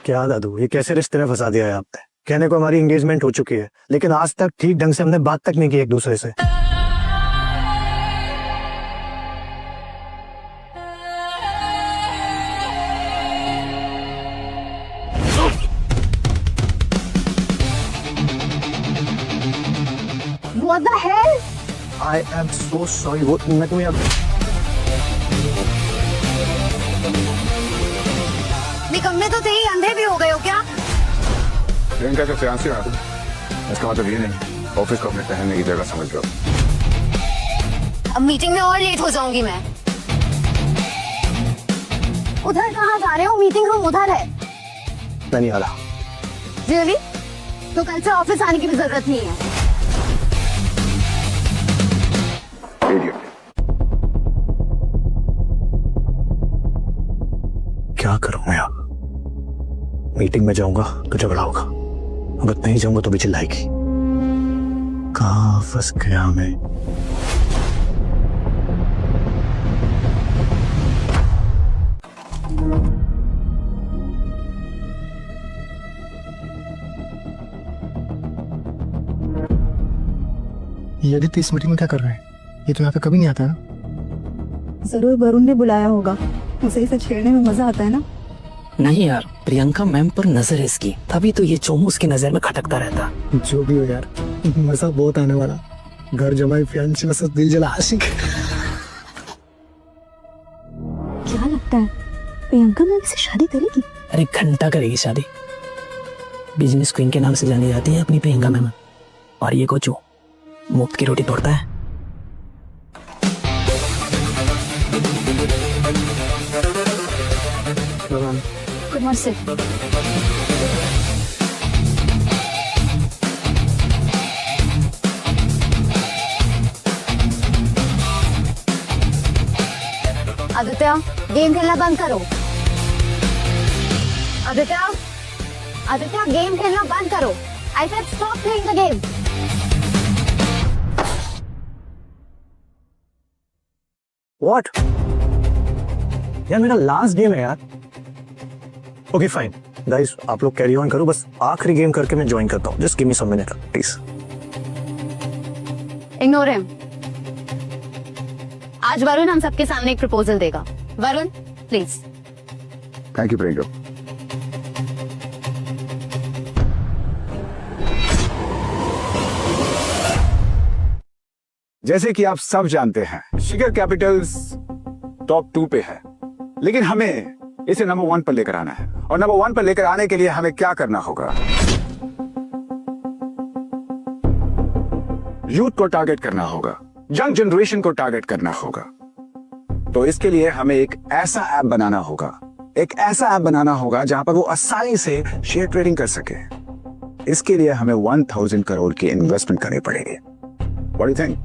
क्या दादू, ये कैसे रिश्ते में फंसा दिया है आपने? कहने को हमारी एंगेजमेंट हो चुकी है, लेकिन आज तक ठीक ढंग से हमने बात तक नहीं की एक दूसरे से। What the hell? I am so sorry। वो मैं तुम्हें अब निकम्मे तो थे ही, अंधे भी हो गए हो क्या? प्रियंका का फियांसे हो तुम? इसका मतलब ये नहीं ऑफिस को अपने ठहरने की जगह समझ लो। अब मीटिंग में और लेट हो जाऊंगी मैं। उधर कहाँ जा रहे हो? मीटिंग रूम उधर है। मैं नहीं आ रहा। रियली? तो कल से ऑफिस आने की भी जरूरत नहीं है। क्या करूं मैं अब? मीटिंग में जाऊंगा तो झगड़ा होगा, अगर नहीं जाऊंगा तो भी चिल्लाएगी। कहाँ फंस गया मैं? ये आदित्य इस मीटिंग में क्या कर रहे हैं? ये तो यहाँ पे कभी नहीं आता है। जरूर वरुण ने बुलाया होगा, उसे इसे छेड़ने में मजा आता है ना। नहीं यार, प्रियंका मैम पर नजर है इसकी, तभी तो ये चोमू उसकी नजर में खटकता रहता। जो भी हो यार, मजा बहुत आने वाला। घर जमाई फियांसे में दिल जला आशिक। क्या लगता है प्रियंका मैम से शादी करेगी? अरे घंटा करेगी शादी। बिजनेस क्वीन के नाम से जानी जाती है अपनी प्रियंका मैम, और ये कोचू मुफ्त की रोटी तोड़ता है। Good morning, sir. Aditya, game खेलना बंद करो। आदित्य, आदित्य, गेम खेलना बंद करो। I said stop playing the game. What? यार मेरा लास्ट गेम है यार। ओके फाइन गाइस, आप लोग कैरी ऑन करो, बस आखिरी गेम करके मैं ज्वाइन करता हूँ। Just give me some minute please. Ignore him. आज वरुण हम सबके सामने एक प्रपोजल देगा। Varun, please. Thank you Priyanka. जैसे कि आप सब जानते हैं, शिखर कैपिटल्स टॉप 2 पे है, लेकिन हमें इसे नंबर 1 पर लेकर आना है। और नंबर 1 पर लेकर आने के लिए हमें क्या करना होगा? यूथ को टारगेट करना होगा, यंग जनरेशन को टारगेट करना होगा। तो इसके लिए हमें एक ऐसा ऐप बनाना होगा, जहां पर वो आसानी से शेयर ट्रेडिंग कर सके। इसके लिए हमें 1000 करोड़ की इन्वेस्टमेंट करनी पड़ेगी। What do you think?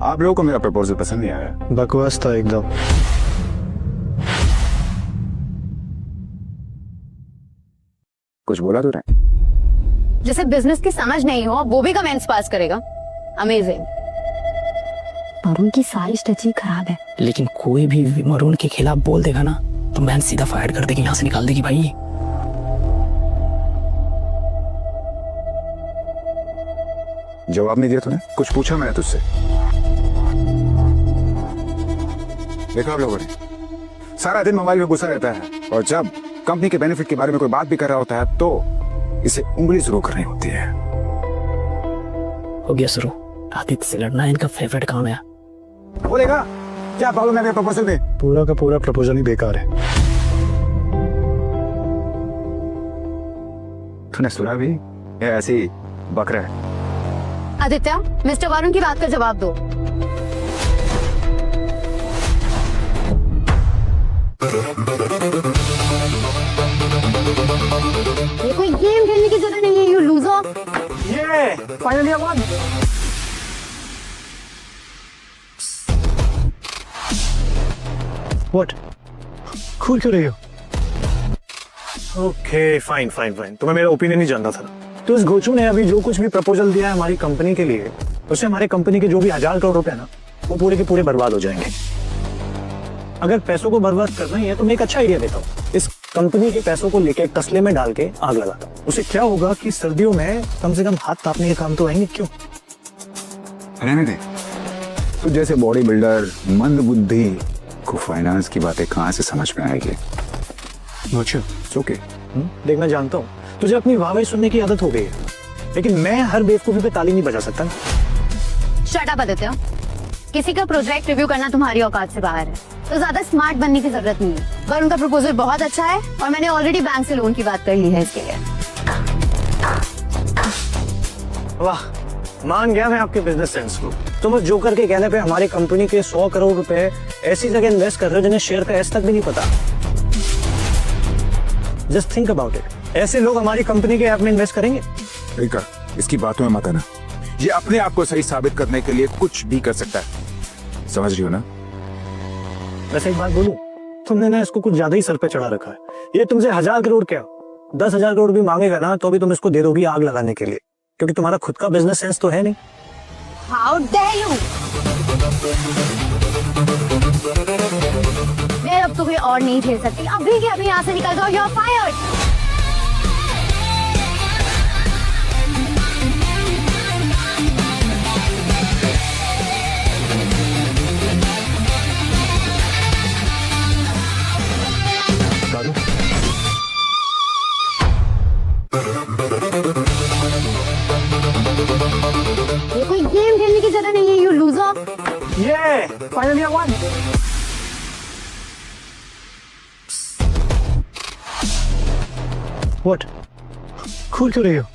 आप लोगों को मेरा प्रपोजल पसंद नहीं आया? बकवास था एकदम। कुछ बोला तो नहीं? जिसे बिजनेस की समझ नहीं हो वो भी कमेंट्स पास करेगा। अमेजिंग। वरुण की सारी स्ट्रेटजी खराब है। लेकिन कोई भी वरुण के खिलाफ बोल देगा ना तो मैम सीधा फायर कर देगी, यहाँ से निकाल देगी भाई। जवाब नहीं दिया तूने? कुछ पूछा मैंने तुझसे? देखा आप लोगों ने, सारा दिन मोबाइल में घुसा रहता है, और जब कंपनी के बेनिफिट के बारे में कोई बात भी कर रहा होता है तो इसे उंगली शुरू करनी होती है। हो गया शुरू। आदित्य से लड़ना इनका फेवरेट काम है। बोलेगा क्या प्रॉब्लम है मेरे प्रपोजल में? पूरा का पूरा प्रपोजल ही बेकार है। तूने सुना भी? ये ऐसे ही बक रहा है। आदित्य, मिस्टर वरुण की बात का जवाब दो। ये कोई गेम खेलने की जरूरत नहीं है, यू लूजर। ये finally I one. What? Cool क्यों रही हो? ओके फाइन फाइन फाइन, तुम्हें मेरा ओपिनियन नहीं जानना था। तो इस गोचू ने अभी जो कुछ भी प्रपोजल दिया है हमारी कंपनी के लिए, उससे हमारे कंपनी के जो भी 1000 करोड़ रुपए ना, वो पूरे के पूरे बर्बाद हो जाएंगे। अगर पैसों को बर्बाद करना ही है तो मैं एक अच्छा आइडिया देता हूँ। इस कंपनी के पैसों को लेके एक तसले में डाल के आग लगाता हूँ। उसे क्या होगा कि सर्दियों में कम से कम हाथ तापने के काम तो आएंगे। क्यों? रहने दे। तू जैसे बॉडी बिल्डर मंद बुद्धि को फाइनेंस की बातें कहाँ से समझ में आएगी? अच्छा, ओके। देख, मैं जानता हूँ तुझे अपनी वाहवाही सुनने की आदत हो गई है, लेकिन मैं हर बेवकूफी पे ताली नहीं बजा सकता। शट अप आदित्य, किसी का प्रोजेक्ट रिव्यू करना तुम्हारी औकात से बाहर है, तो ज्यादा स्मार्ट बनने की जरूरत नहीं है। पर उनका प्रपोजल बहुत अच्छा है और मैंने ऑलरेडी बैंक से लोन की बात कर ली है इसके लिए। वाह, मान गया मैं आपके बिजनेस सेंस को। तुम उस जोकर के कहने पे हमारी कंपनी के 100 करोड़ रुपए ऐसी जगह इन्वेस्ट कर रहे हो जिन्हें शेयर का एस तक भी नहीं पता। Just think about it. ऐसे लोग हमारी कंपनी के ऐप में इन्वेस्ट करेंगे? रिका, इसकी बातों में मत आना। ये अपने आप को सही साबित करने के लिए कुछ भी कर सकता है, समझ रही हो ना? वैसे एक बात बोलूं, तुमने ना इसको कुछ ज्यादा ही सर पे चढ़ा रखा है। ये तुमसे 1000 करोड़ क्या 10,000 करोड़ भी मांगेगा ना तो भी तुम इसको दे दोगी आग लगाने के लिए, क्योंकि तुम्हारा खुद का बिजनेस सेंस तो है नहीं। How dare you! मैं अब तुम्हें और नहीं झेल सकती। अभी के अभी यहाँ से निकल जाओ, यू आर फायर्ड। ये कोई गेम खेलने की जगह नहीं है, यू लूजर। ये finally I one. What? Cool क्यों रही हो?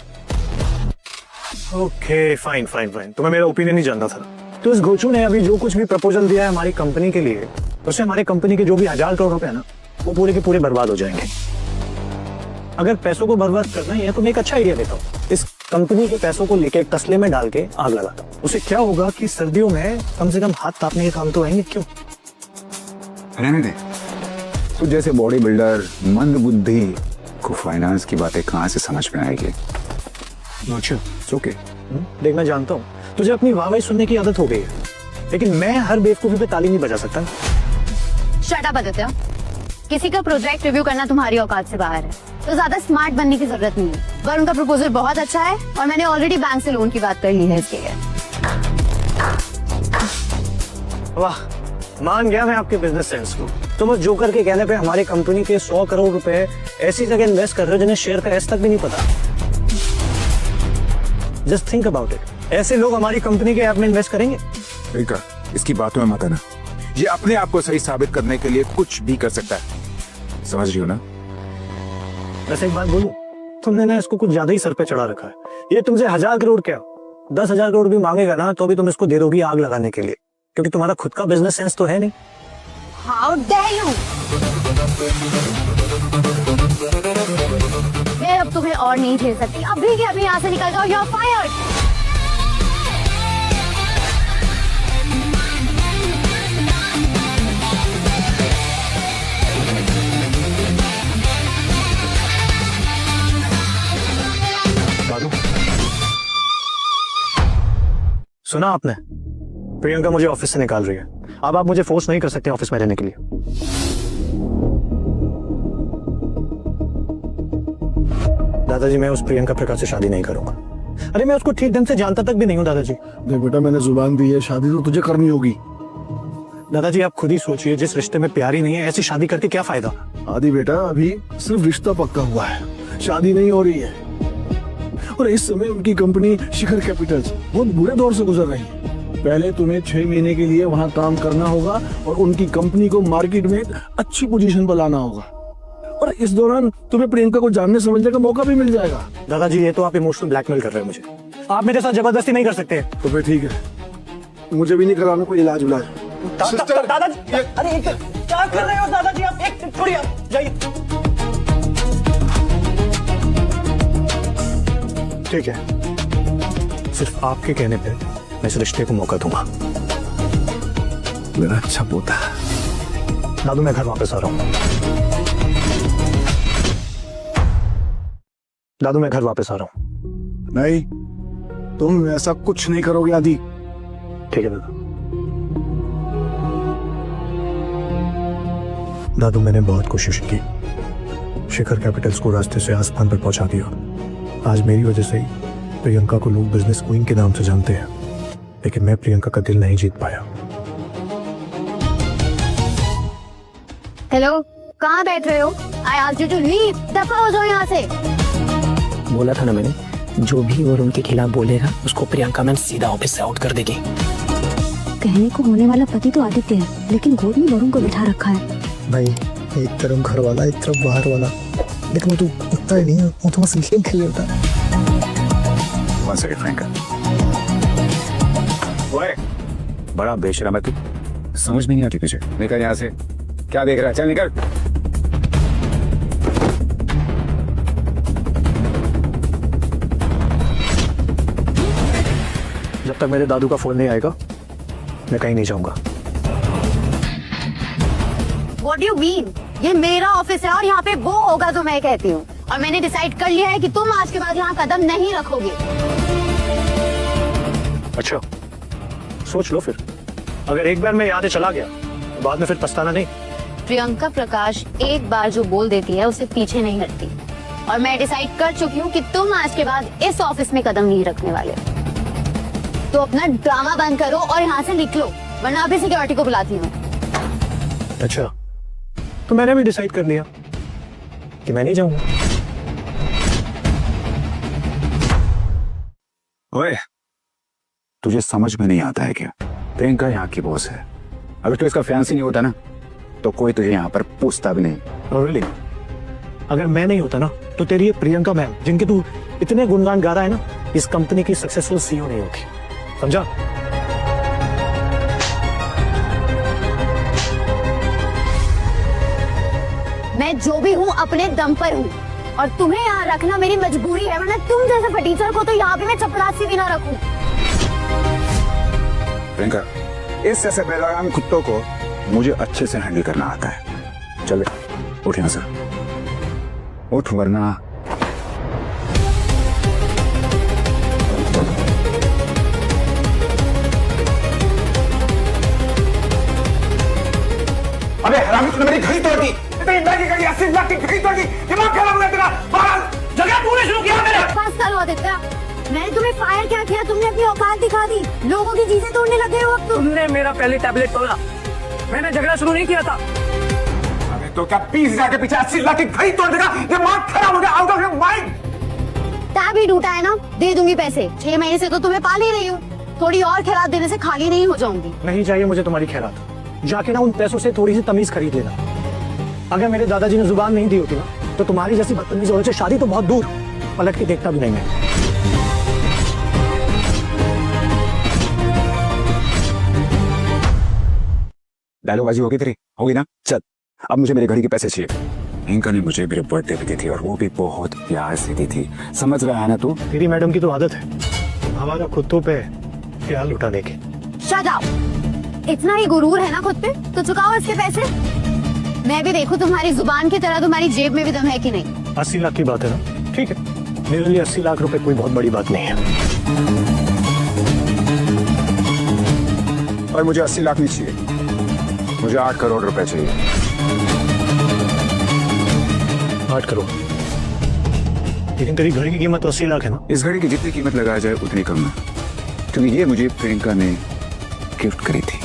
Okay, fine fine fine. तुम्हें मेरा ओपिनियन नहीं जानना था। तो इस गोचू ने अभी जो कुछ भी प्रपोजल दिया है हमारी कंपनी के लिए, उससे हमारी कंपनी के जो भी 1000 करोड़ रुपए है ना, वो पूरे के पूरे बर्बाद हो जाएंगे। अगर पैसों को बर्बाद करना ही है तो मैं एक अच्छा आइडिया देता हूँ। इस कंपनी के पैसों को लेके एक तसले में डाल के आग लगाता हूँ। उसे क्या होगा कि सर्दियों में कम से कम हाथ तापने के काम तो आएंगे। क्यों? रहने दे। तू जैसे बॉडी बिल्डर मंद बुद्धि को फाइनेंस की बातें कहाँ से समझ में आएगी? अच्छा, ओके। देख, मैं जानता हूँ तुझे अपनी वाहवाही सुनने की आदत हो गई है, लेकिन मैं हर बेवकूफी पे ताली नहीं बजा सकता। शट अप आदित्य, किसी का प्रोजेक्ट रिव्यू करना तुम्हारी औकात से बाहर है, तो ज्यादा स्मार्ट बनने की जरूरत नहीं है। पर उनका प्रपोजल बहुत अच्छा है और मैंने ऑलरेडी बैंक से लोन की बात कर ली है इसके लिए। वाह, मान गया मैं आपके बिजनेस सेंस को। तुम उस जोकर के कहने पे हमारी कंपनी के 100 करोड़ रुपए ऐसी जगह इन्वेस्ट कर रहे हो जिन्हें शेयर का एस तक भी नहीं पता। Just think about it. ऐसे लोग हमारी कंपनी के ऐप में इन्वेस्ट करेंगे? रिका, इसकी बातों में मत आना। ये अपने आप को सही साबित करने के लिए कुछ भी कर सकता है, समझ रही हो ना? वैसे एक बात बोलूं, तुमने ना इसको कुछ ज्यादा ही सर पे चढ़ा रखा है। ये तुमसे 1000 करोड़ क्या 10,000 करोड़ भी मांगेगा ना तो भी तुम इसको दे दोगी आग लगाने के लिए, क्योंकि तुम्हारा खुद का बिजनेस सेंस तो है नहीं। How dare you! मैं अब तुम्हें और नहीं झेल सकती। अभी के अभी यहाँ से निकल जाओ, यू आर फायर्ड। सुना आपने? प्रियंका मुझे ऑफिस से निकाल रही है। अब आप मुझे फोर्स नहीं कर सकते ऑफिस में रहने के लिए। दादाजी, मैं उस प्रियंका प्रकाश से शादी नहीं करूंगा। अरे मैं उसको ठीक ढंग से जानता तक भी नहीं हूँ दादाजी। देख बेटा, मैंने जुबान दी है, शादी तो तुझे करनी होगी। दादाजी, आप खुद ही सोचिए, जिस रिश्ते में प्यार ही नहीं है, ऐसी शादी करके क्या फायदा? आदि बेटा, अभी सिर्फ रिश्ता पक्का हुआ है, शादी नहीं हो रही है। और इस समय उनकी कंपनी शिखर कैपिटल्स बहुत बुरे दौर से गुजर रही है। पहले तुम्हें 6 महीने के लिए वहां काम करना होगा और उनकी कंपनी को मार्केट में अच्छी पोजीशन पर लाना होगा, और इस दौरान तुम्हें प्रियंका को जानने समझने का मौका भी मिल जाएगा। दादाजी, ये तो आप इमोशनल ब्लैकमेल कर रहे हैं मुझे। आप मेरे साथ जबरदस्ती नहीं कर सकते। तो फिर ठीक है, मुझे भी नहीं कराना कोई इलाज उलाज। दादाजी, अरे क्या कर रहे हो दादाजी? आप एक छोड़िए, जाइए। ठीक है, सिर्फ आपके कहने पे मैं इस रिश्ते को मौका दूंगा। मेरा अच्छा पोता। दादू, मैं घर वापस आ रहा हूँ। दादू, मैं घर वापस आ रहा हूँ। नहीं, तुम ऐसा कुछ नहीं करोगे आदि। ठीक है दादा। दादू मैंने बहुत कोशिश की, शिखर कैपिटल्स को रास्ते से आसमान पर पहुंचा दिया। आज मेरी वजह से ही प्रियंका को लोग बिजनेस क्वीन के नाम से जानते हैं, लेकिन मैं प्रियंका का दिल नहीं जीत पाया। हेलो, कहाँ बैठ रहे हो? I asked you to leave. दफा हो जाओ यहाँ से। बोला था ना मैंने, जो भी वरुण के खिलाफ बोलेगा उसको प्रियंका मैम सीधा ऑफिस से आउट कर देगी। कहने को होने वाला पति तो आदित्य है, लेकिन गोद में वरुण को बिठा रखा है। भाई एक तरफ घर वाला, एक तरफ बाहर वाला, लेकिन वो तो उतना ही नहीं है, वो तो बस गेम खेल रहा है। One second, Frank. ओए, बड़ा बेशरम है तू, समझ में नहीं आती तुझे। निकल यहाँ से, क्या देख रहा है? चल निकल। जब तक मेरे दादू का फोन नहीं आएगा मैं कहीं नहीं जाऊंगा। What do you mean? ये मेरा ऑफिस है और यहाँ पे वो होगा जो मैं कहती हूँ, और मैंने डिसाइड कर लिया है कि तुम आज के बाद यहाँ कदम नहीं रखोगे। अच्छा, सोच लो फिर। अगर एक बार मैं यहाँ से चला गया तो बाद में फिर पछताना नहीं। प्रियंका प्रकाश एक बार जो बोल देती है उसे पीछे नहीं हटती, और मैं डिसाइड कर चुकी हूँ कि तुम आज के बाद इस ऑफिस में कदम नहीं रखने वाले। तो अपना ड्रामा बंद करो और यहाँ से निकलो, वरना अभी सिक्योरिटी को बुलाती हूँ। अच्छा, तो मैंने भी डिसाइड कर लिया कि मैं नहीं जाऊंगा। ओए, तुझे समझ में नहीं आता है क्या? प्रियंका यहाँ की बॉस है। अगर तू इसका फैंस ही नहीं होता ना, तो कोई तुझे यहाँ पर पूछता भी नहीं। Oh, really? अगर मैं नहीं होता ना, तो तेरी ये प्रियंका मैम जिनके तू इतने गुणगान गा रहा है ना, इस कंपनी की सक्सेसफुल सीईओ नहीं होगी, समझा? मैं जो भी हूँ अपने दम पर हूँ, और तुम्हें यहाँ रखना मेरी मजबूरी है, वरना तुम जैसे फटीचर को तो यहाँ पे मैं चपरासी भी ना रखूं। प्रियंका, इस जैसे बेलगाम कुत्तों को मुझे अच्छे से हैंडल करना आता है। चल उठ यहाँ से, उठ वरना। अबे हरामी, तूने मेरी घड़ी तोड़ दी। इतनी महंगी घड़ी, 80 लाख की घड़ी तोड़ दी। दिमाग खराब हो गया तेरा। बाहर जगह तूने शुरू किया मेरा। बस करो आदित्य, मैंने तुम्हें फायर क्या किया? तुमने अपनी औकात दिखा दी, लोगों की चीजें तोड़ने लगे हो अब तुम। तुमने मेरा पहले टैबलेट तोड़ा, मैंने झगड़ा शुरू नहीं किया था। अबे तो क्या 20,000 के पीछे 80 लाख की घड़ी तोड़ देगा? दिमाग खराब हो गया, out of your mind. Tab ही टूटा है ना, दे दूंगी पैसे। 6 महीने से तो तुम्हें पाल ही रही हूँ, थोड़ी और खैरात देने से खाली नहीं हो जाऊंगी। नहीं चाहिए मुझे तुम्हारी खैरात, जाके ना उन पैसों से थोड़ी सी तमीज खरीद लेना। अगर मेरे दादाजी ने जुबान नहीं दी होती ना, तो तुम्हारी जैसी बदतमीज औरत से शादी तो बहुत दूर, पलट के देखता भी नहीं मैं। डायलॉगबाजी होगी तेरी, होगी ना? चल, अब मुझे मेरे घड़ी के पैसे चाहिए। इनका ने मुझे मेरे बर्थडे पे दी थी, और वो भी बहुत प्यार से दी थी। समझ रहा है ना तू? तेरी मैडम की तो आदत है हमारा कुत्तों पे ख्याल लुटाने की। शट अप, इतना ही गुरूर है ना खुद पे, तो चुकाओ इसके पैसे। मैं भी देखूं तुम्हारी जुबान की तरह तुम्हारी जेब में भी दम है कि नहीं। 80 लाख की बात है ना, ठीक है, मेरे लिए 80 लाख रुपए कोई बहुत बड़ी बात नहीं है। और मुझे 80 लाख नहीं चाहिए, मुझे 8 करोड़ रुपए चाहिए। 8 करोड़? लेकिन तेरी घड़ी की कीमत तो 80 लाख है ना। इस घड़ी की जितनी कीमत लगाया जाए उतनी कम है, क्योंकि ये मुझे प्रियंका ने गिफ्ट करी थी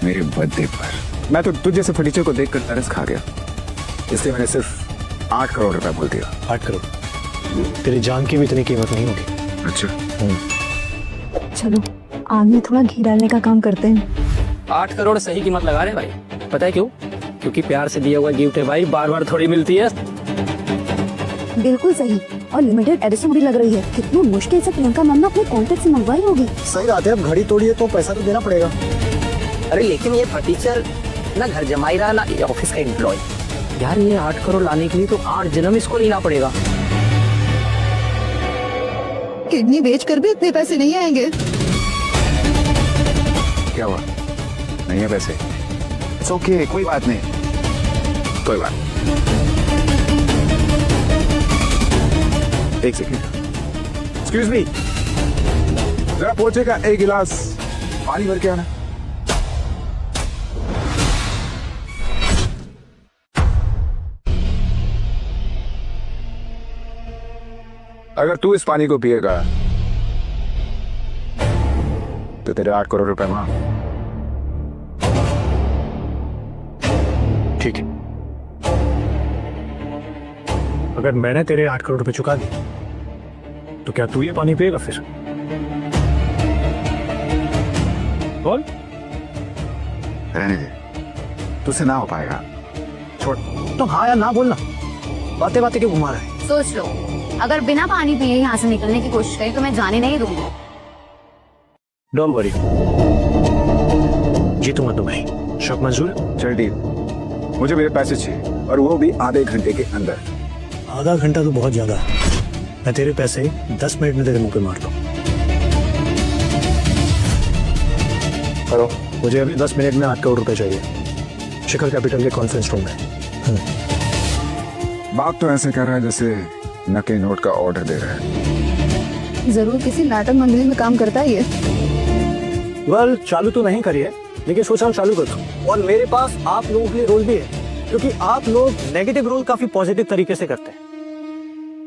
मेरे बर्थडे पर। मैं तो तुझ जैसे फर्नीचर को देखकर तरस खा गया, इसलिए मैंने सिर्फ 8 करोड़ रुपए बोल दिया। 8 करोड़? तेरी जान की भी इतनी कीमत नहीं होगी। अच्छा, चलो आग में थोड़ा घी डालने का काम करते हैं। 8 करोड़ सही कीमत लगा रहे भाई। पता है क्यों? क्योंकि प्यार से दिया हुआ गिफ्ट है भाई, बार बार थोड़ी मिलती है। बिल्कुल सही, और लिमिटेड एडिशन भी लग रही है। कितनी मुश्किल से प्रियंका मैम ने अपने कॉन्टेक्ट से मंगवाई होगी। सही बात है, अब घड़ी तोड़ी है तो पैसा तो देना पड़ेगा। अरे लेकिन ये फटीचर ना घर जमाई रहा ना ये ऑफिस का एम्प्लॉय। यार ये 8 करोड़ लाने के लिए तो 8 जन्म इसको लेना पड़ेगा। किडनी बेच कर भी इतने पैसे नहीं आएंगे। क्या हुआ? नहीं है पैसे? इट्स ओके, कोई बात नहीं, कोई बात। एक सेकेंड, एक्सक्यूज मी, जरा पहुंचेगा, एक गिलास पानी भर के आना। अगर तू इस पानी को पिएगा तो तेरे 8 करोड़ रुपए मांग। ठीक है, अगर मैंने तेरे 8 करोड़ रुपए चुका दिए तो क्या तू ये पानी पिएगा फिर? बोल। रहने दे, तुझसे ना हो पाएगा, छोड़। तो हाँ या ना बोलना, बातें बातें क्यों घुमा रहा है? सोच लो, अगर बिना पानी पिए यहाँ से निकलने की कोशिश करी तो मैं जाने नहीं दूंगी। डोंट वरी, जीतूंगा तुम्हें। शौक मंजूर? चल डील, मुझे मेरे पैसे चाहिए और वो भी आधे घंटे के अंदर। आधा घंटा तो बहुत ज्यादा है, मैं तेरे पैसे 10 मिनट में तेरे मुंह पे मार दूं। करो, मुझे अभी 10 मिनट में 8 करोड़ रुपए चाहिए, शिखर कैपिटल के कॉन्फ्रेंस रूम में। बात तो ऐसे कर रहा है जैसे नकली नोट का ऑर्डर दे रहा है। जरूर किसी नाटक मंडली में काम करता है ये। वेल, चालू तो नहीं करिए, लेकिन सोचा चालू कर दूं। और मेरे पास आप लोगों के लिए रोल भी है, क्योंकि आप लोग नेगेटिव रोल काफी पॉजिटिव तरीके से करते हैं।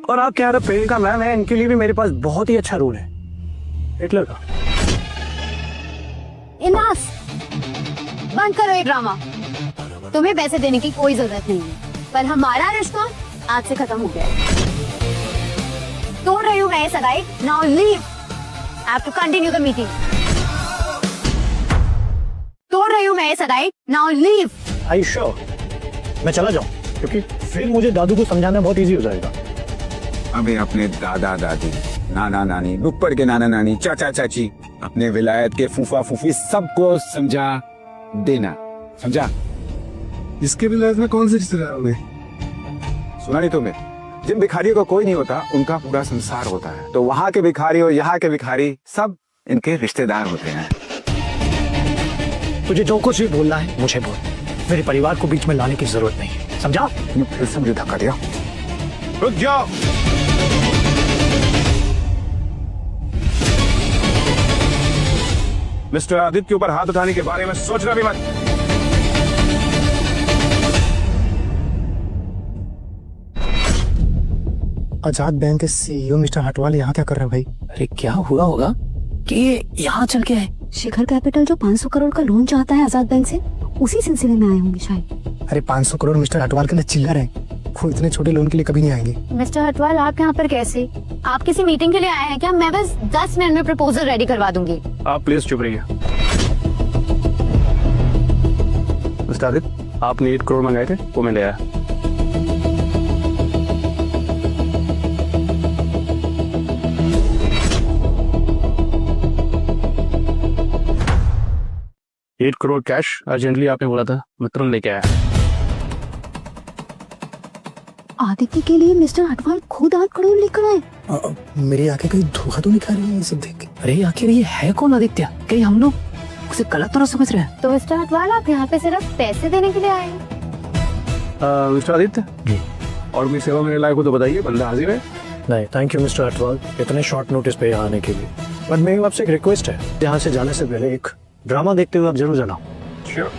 और आप क्या प्रियंका मैम है, इनके लिए भी मेरे पास बहुत ही अच्छा रोल है, हिटलर का। इनाफ, बंद करो ये ड्रामा। तुम्हें पैसे देने की कोई जरूरत नहीं है, पर हमारा रिश्ता आज से खत्म हो गया है। तोड़ रही हूँ मैं ये सगाई। Now leave, I have to continue the meeting. तोड़ रही हूँ मैं ये सगाई। Now leave. Are you sure? मैं चला जाऊं, क्योंकि फिर मुझे दादू को समझाना बहुत इजी हो जाएगा। अभी अपने दादा दादी, नाना नानी, ऊपर के नाना नानी, चाचा चाची, अपने विलायत के फूफा फूफी सबको समझा देना, समझा? इसके भी लाइफ में कौन से रिश्तेदार होंगे? सुना नहीं तुम्हें? जिन भिखारियों का कोई नहीं होता उनका पूरा संसार होता है, तो वहां के भिखारी और यहाँ के भिखारी सब इनके रिश्तेदार होते हैं। तुझे जो कुछ भी बोलना है मुझे बोल, मेरे परिवार को बीच में लाने की जरूरत नहीं है, समझा? फिर से मुझे धक्का दिया। रुक जाओ। मिस्टर आदित्य के ऊपर हाथ उठाने के बारे में सोचना भी मत। आजाद बैंक के सीईओ मिस्टर हटवाल यहाँ क्या कर रहे हैं भाई? अरे क्या हुआ होगा कि ये यहाँ चल के आए? शिखर कैपिटल जो 500 करोड़ का लोन चाहता है आजाद बैंक से, उसी सिलसिले में आए होंगे शायद। अरे 500 करोड़ मिस्टर हटवाल के लिए चिल्लर है, वो इतने छोटे लोन के लिए कभी नहीं आएंगे। मिस्टर हटवाल, आप यहाँ पर कैसे? आप किसी मीटिंग के लिए आए हैं क्या? मैं बस 10 मिनट में प्रपोजल रेडी करवा दूंगी। आप प्लीज चुप रहिए। मिस्टर आदित्य, आपने 8 करोड़ मंगाए थे, वो मैं ले आया। $8 करोड़ कैश अर्जेंटली आपने बोला था, मैं तुरंत लेके आया। आदित्य के लिए मिस्टर हटवाल खुद 8 करोड़ लेकर आए। मेरी आंखें कहीं धोखा तो नहीं खा रही है ये सब देख के? अरे आखिर ये है कौन आदित्य? कहीं हम लोग उसे गलत तो समझ रहे हैं? तो मिस्टर हटवाल, आप यहाँ पे सिर्फ पैसे देने के लिए आए हैं? मिस्टर आदित्य जी, और कोई सेवा मेरे लायक हो तो बताइए, बंदा हाजिर है। नहीं, थैंक यू मिस्टर हटवाल, इतने शॉर्ट नोटिस पे यहाँ आने के लिए। पर मेरी आपसे एक रिक्वेस्ट है, यहाँ से जाने से पहले एक ड्रामा देखते हुए आप जरूर जाना। Sure.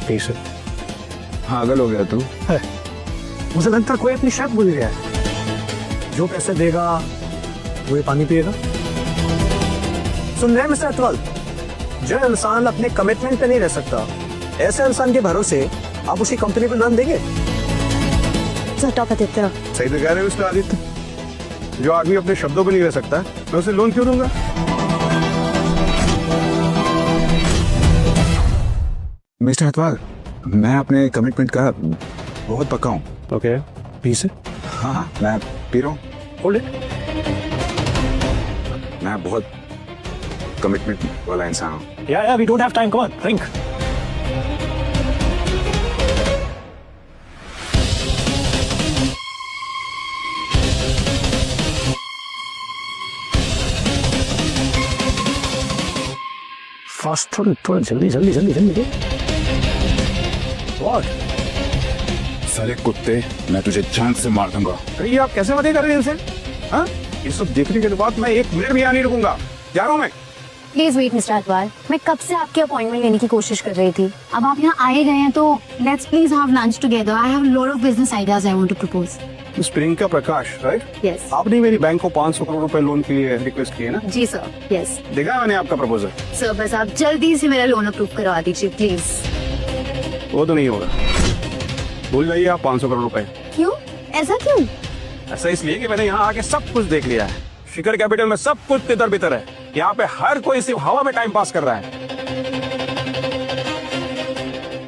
पीस पागल हो गया तू? है, मुझे लगता है कोई अपनी शर्त भूल गया है। जो पैसे देगा वो ये पानी पिएगा। सुन रहे हैं मिस्टर हटवाल, जो इंसान अपने कमिटमेंट पे नहीं रह सकता, ऐसे इंसान के भरोसे आप उसी कंपनी को लोन देंगे? सही तो कह रहे हो मिस्टर आदित्य, जो आदमी अपने शब्दों पे नहीं रह सकता मैं उसे लोन क्यों दूंगा? मिस्टर हटवाल, मैं अपने कमिटमेंट का बहुत पक्का हूँ। ओके, पीस हाँ, मैं पी रहा हूँ। Hold it. मैं बहुत कमिटमेंट वाला इंसान हूँ। Yeah we don't have time, come on drink. Fast, थोड़ा जल्दी जल्दी जल्दी जल्दी। व्हाट? सारे कुत्ते, मैं तुझे जान से मार दूंगा। अरे ये आप कैसे मजे कर रहे हैं इनसे? हाँ, ये सब देखने के बाद मैं 1 मिनट भी यहाँ नहीं रुकूंगा, जा रहा हूँ मैं। प्लीज वेट मिस्टर अटवाल, मैं कब से आपकी अपॉइंटमेंट लेने की कोशिश कर रही थी। अब आप यहाँ आए गए हैं तो let's please have lunch together. I have lot of business ideas I want to propose. Miss Priyanka Prakash, right? Yes आपने मेरी बैंक को 500 करोड़ रुपए लोन के लिए रिक्वेस्ट की है ना? जी सर। यस देखा मैंने आपका प्रपोजल। सर, बस आप जल्दी से मेरा लोन अप्रूव करवा दीजिए प्लीज। वो तो नहीं होगा, भूल जाइए आप 500 करोड़ रुपए। क्यों? ऐसा क्यों? ऐसा इसलिए कि मैंने यहाँ आके सब कुछ देख लिया है। शिखर कैपिटल में सब कुछ तितर बितर है। यहाँ पे हर कोई सिर्फ हवा में टाइम पास कर रहा है।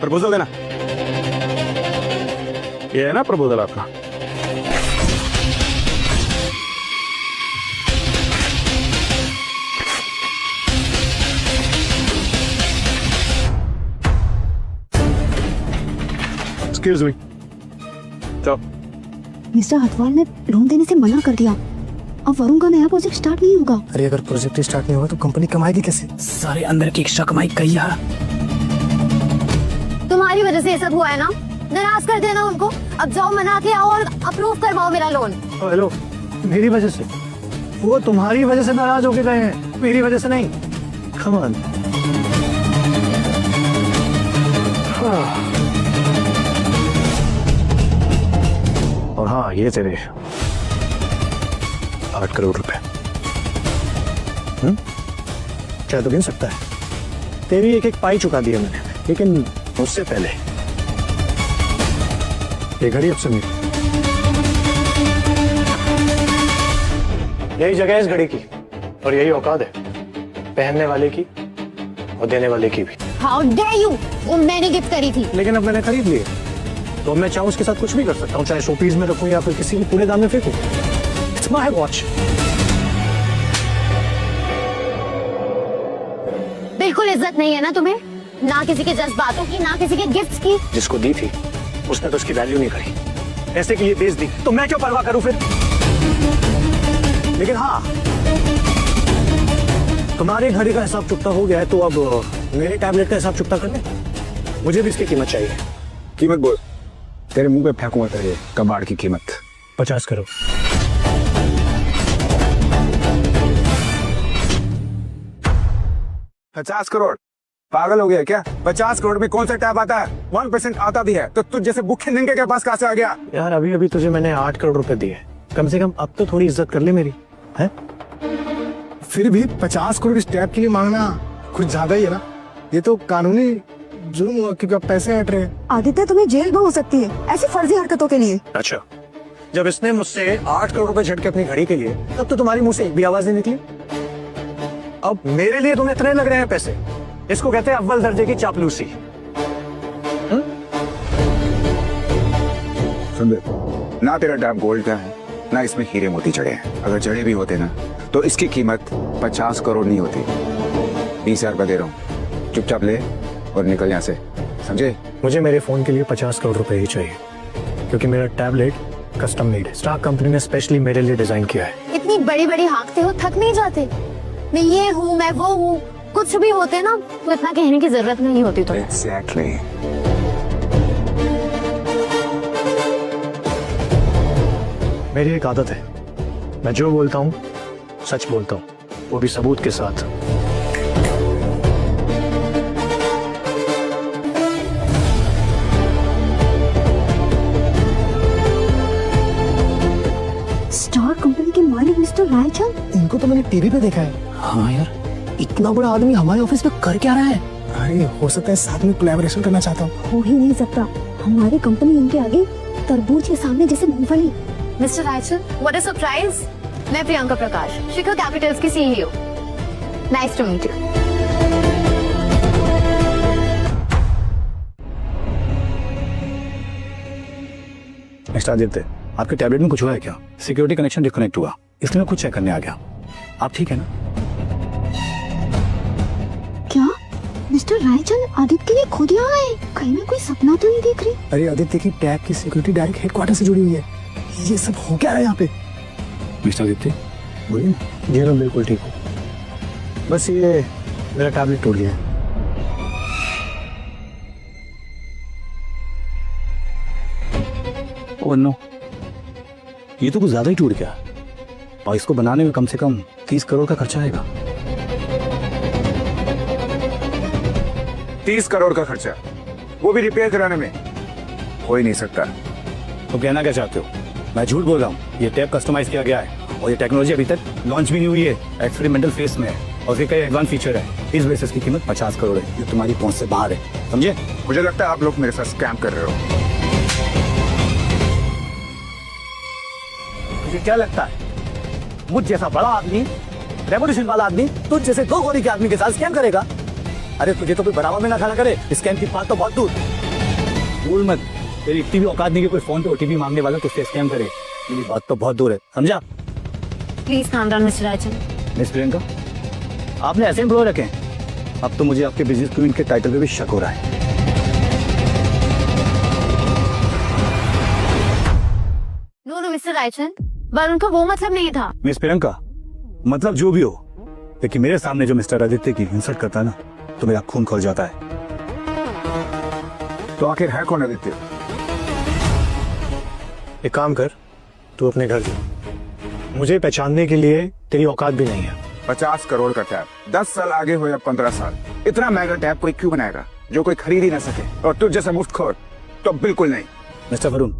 प्रपोजल देना। ये है ना प्रपोजल आपका? Excuse me. चलो। मिस्टर हटवाल ने लोन देने से मना कर दिया। अब वरुण का नया प्रोजेक्ट स्टार्ट नहीं होगा। अरे अगर प्रोजेक्ट स्टार्ट नहीं होगा तो कंपनी कमाएगी कैसे? सारे अंदर की एक्स्ट्रा कमाई कैया। तुम्हारी वजह से ये सब हुआ है ना, नाराज कर देना उनको। अब जाओ, मना के आओ और अप्रूव करवाओ मेरा लोन। हेलो, मेरी वजह से? वो तुम्हारी वजह से नाराज होके गए हैं, मेरी वजह से नहीं। Come on. और हाँ, ये तेरे 8 करोड़ रुपए। क्या तो गिन सकता है? तेरी एक एक पाई चुका दिया मैंने, लेकिन उससे पहले ये घड़ी अब से मेरी। यही जगह है इस घड़ी की और यही औकात है पहनने वाले की और देने वाले की भी। How dare you! वो मैंने गिफ्ट करी थी। लेकिन अब मैंने खरीद लिए तो मैं चाहूँ उसके साथ कुछ भी कर सकता हूँ, चाहे शोपीस में रखूँ या फिर किसी भी कूड़ेदान में फेंकूं। It's my watch. बिल्कुल इज्जत नहीं है ना तुम्हें, ना किसी के जज्बातों की, ना किसी के गिफ्ट्स की। जिसको दी थी उसने तो उसकी वैल्यू नहीं करी, ऐसे के लिए बेच दी तो मैं क्यों परवाह करूं फिर? लेकिन हाँ, तुम्हारे घड़ी का हिसाब चुकता हो गया है तो अब मेरे टैबलेट का हिसाब चुकता कर ले। मुझे भी इसकी कीमत चाहिए। कीमत बोल। तेरे मुंह पे फेंकूंगा तेरे कबाड़ की कीमत। 50 करोड़। पचास करोड़? पागल हो गया क्या? 50 करोड़ में कौन सा टैब आता है? 1% आता भी है तो तुझ जैसे भूखे नंगे के पास कहां से आ गया? यार अभी अभी तुझे मैंने 8 करोड़ रुपए दिए, कम से कम अब तो थोड़ी इज्जत कर ले मेरी, है? फिर भी 50 करोड़ इस टैब के लिए मांगना कुछ ज्यादा ही है ना। ये तो कानूनी जुर्म हुआ क्योंकि अब पैसे हट रहे हैं। आदित्य, तुम्हें जेल भी हो सकती है ऐसी फर्जी हरकतों के लिए। अच्छा, जब इसने मुझसे 8 करोड़ रुपए झटके अपनी घड़ी के लिए, तब तो तुम्हारी मुंह से एक भी आवाज नहीं निकली। अब मेरे लिए तुम्हें इतने लग रहे हैं पैसे, इसको कहते हैं अव्वल दर्जे की चापलूसी। सुन दे, ना तेरा टैब गोल्ड का है ना इसमें हीरे मोती जड़े हैं। अगर जड़े भी होते ना तो इसकी कीमत 50 करोड़ नहीं होती। 20,000 रुपए दे रहा हूँ, चुपचाप ले और निकल यहाँ से, समझे? मुझे मेरे फोन के लिए 50 करोड़ रुपए ही चाहिए, क्योंकि मेरा टैबलेट कस्टम मेड है, स्टार कंपनी ने स्पेशली मेरे लिए डिजाइन किया है। इतनी बड़ी बड़ी हाँकते हो, थक नहीं जाते? मैं ये हूँ, मैं वो हूँ, कुछ भी होते ना तो इतना कहने की जरूरत नहीं होती। तो Exactly. मेरी एक आदत है, मैं जो बोलता हूँ सच बोलता हूँ, वो भी सबूत के साथ। स्टार कंपनी के मालिक मिस्टर रायचंद, इनको तो मैंने टीवी पे देखा है। हाँ यार, इतना बड़ा आदमी हमारे ऑफिस में कर क्या रहा है? अरे हो सकता है साथ में कोलैबोरेशन करना चाहता हूँ। हो ही नहीं सकता। हमारी कंपनी इनके आगे तरबूज के सामने जैसे मूंगफली। Mister Raichand, what a surprise! मैं प्रियंका प्रकाश, शिखर कैपिटल्स की CEO. Nice to meet you. Mister Aditya, आपके टैबलेट में कुछ हुआ है क्या? सिक्योरिटी कनेक्शन डिस्कनेक्ट हुआ, इसलिए मैं कुछ चेक करने आ गया। आप ठीक है ना? क्या मिस्टर रायचंद आदित्य के लिए खुद यहाँ आए? कहीं मैं कोई सपना तो नहीं देख रही? अरे आदित्य की टैब की सिक्योरिटी डायरेक्ट हेडक्वार्टर से जुड़ी हुई है। ये सब हो क्या रहा है यहाँ पे? मिस्टर आदित्य बोलिए। जी मैं बिल्कुल ठीक हूँ, बस ये मेरा टैबलेट टूट गया है। ओह नो, ये तो कुछ ज्यादा ही टूट गया और इसको बनाने में कम से कम 30 करोड़ का खर्चा आएगा। 30 करोड़ का खर्चा, वो भी रिपेयर कराने में। हो ही नहीं सकता। तो कहना क्या चाहते हो? मैं झूठ बोल रहा हूँ? ये टैप कस्टमाइज किया गया है और ये टेक्नोलॉजी अभी तक लॉन्च भी नहीं हुई है, एक्सपेरिमेंटल फेज में है और इसके कई एडवांस फीचर है। इस बेसिस की कीमत 50 करोड़ है, ये तुम्हारी पहुंच से बाहर है, समझे? मुझे लगता है आप लोग मेरे साथ स्कैम कर रहे हो। तुझे क्या लगता है मुझ जैसा बड़ा आदमी, रेवोल्यूशन वाला आदमी, तुझ जैसे 2 गोली के आदमी के साथ स्कैम करेगा? अरे तुझे तो कोई बराबर में ना खड़ा करे, स्कैम की बात तो बहुत दूर। भूल मत, तेरी इतनी भी औकात नहीं कि कोई फोन पे ओटीपी मांगने वाला तुझसे स्कैम करे। मेरी बात तो बहुत दूर है, समझा? Please calm down mister Rajan. Miss Priyanka, आपने ऐसे एम्प्लॉय रखे हैं, अब तो मुझे आपके बिजनेस क्वीन के टाइटल पे भी शक हो रहा है। नो नो मिस्टर राजन, वरुण का वो मतलब नहीं था। मिस प्रियंका, मतलब जो भी हो, लेकिन मेरे सामने जो मिस्टर आदित्य की इंसल्ट करता है ना, तो मेरा खून खोल जाता है। तो आखिर है कौन आदित्य? एक काम कर, तू अपने घर जा, मुझे पहचानने के लिए तेरी औकात भी नहीं है। 50 करोड़ का टैब, 10 साल आगे हो या 15 साल, इतना महंगा टैब कोई क्यों बनाएगा जो कोई खरीद ही ना सके? और तुझ जैसा मुफ्तखोर तो बिल्कुल नहीं। मिस्टर वरुण,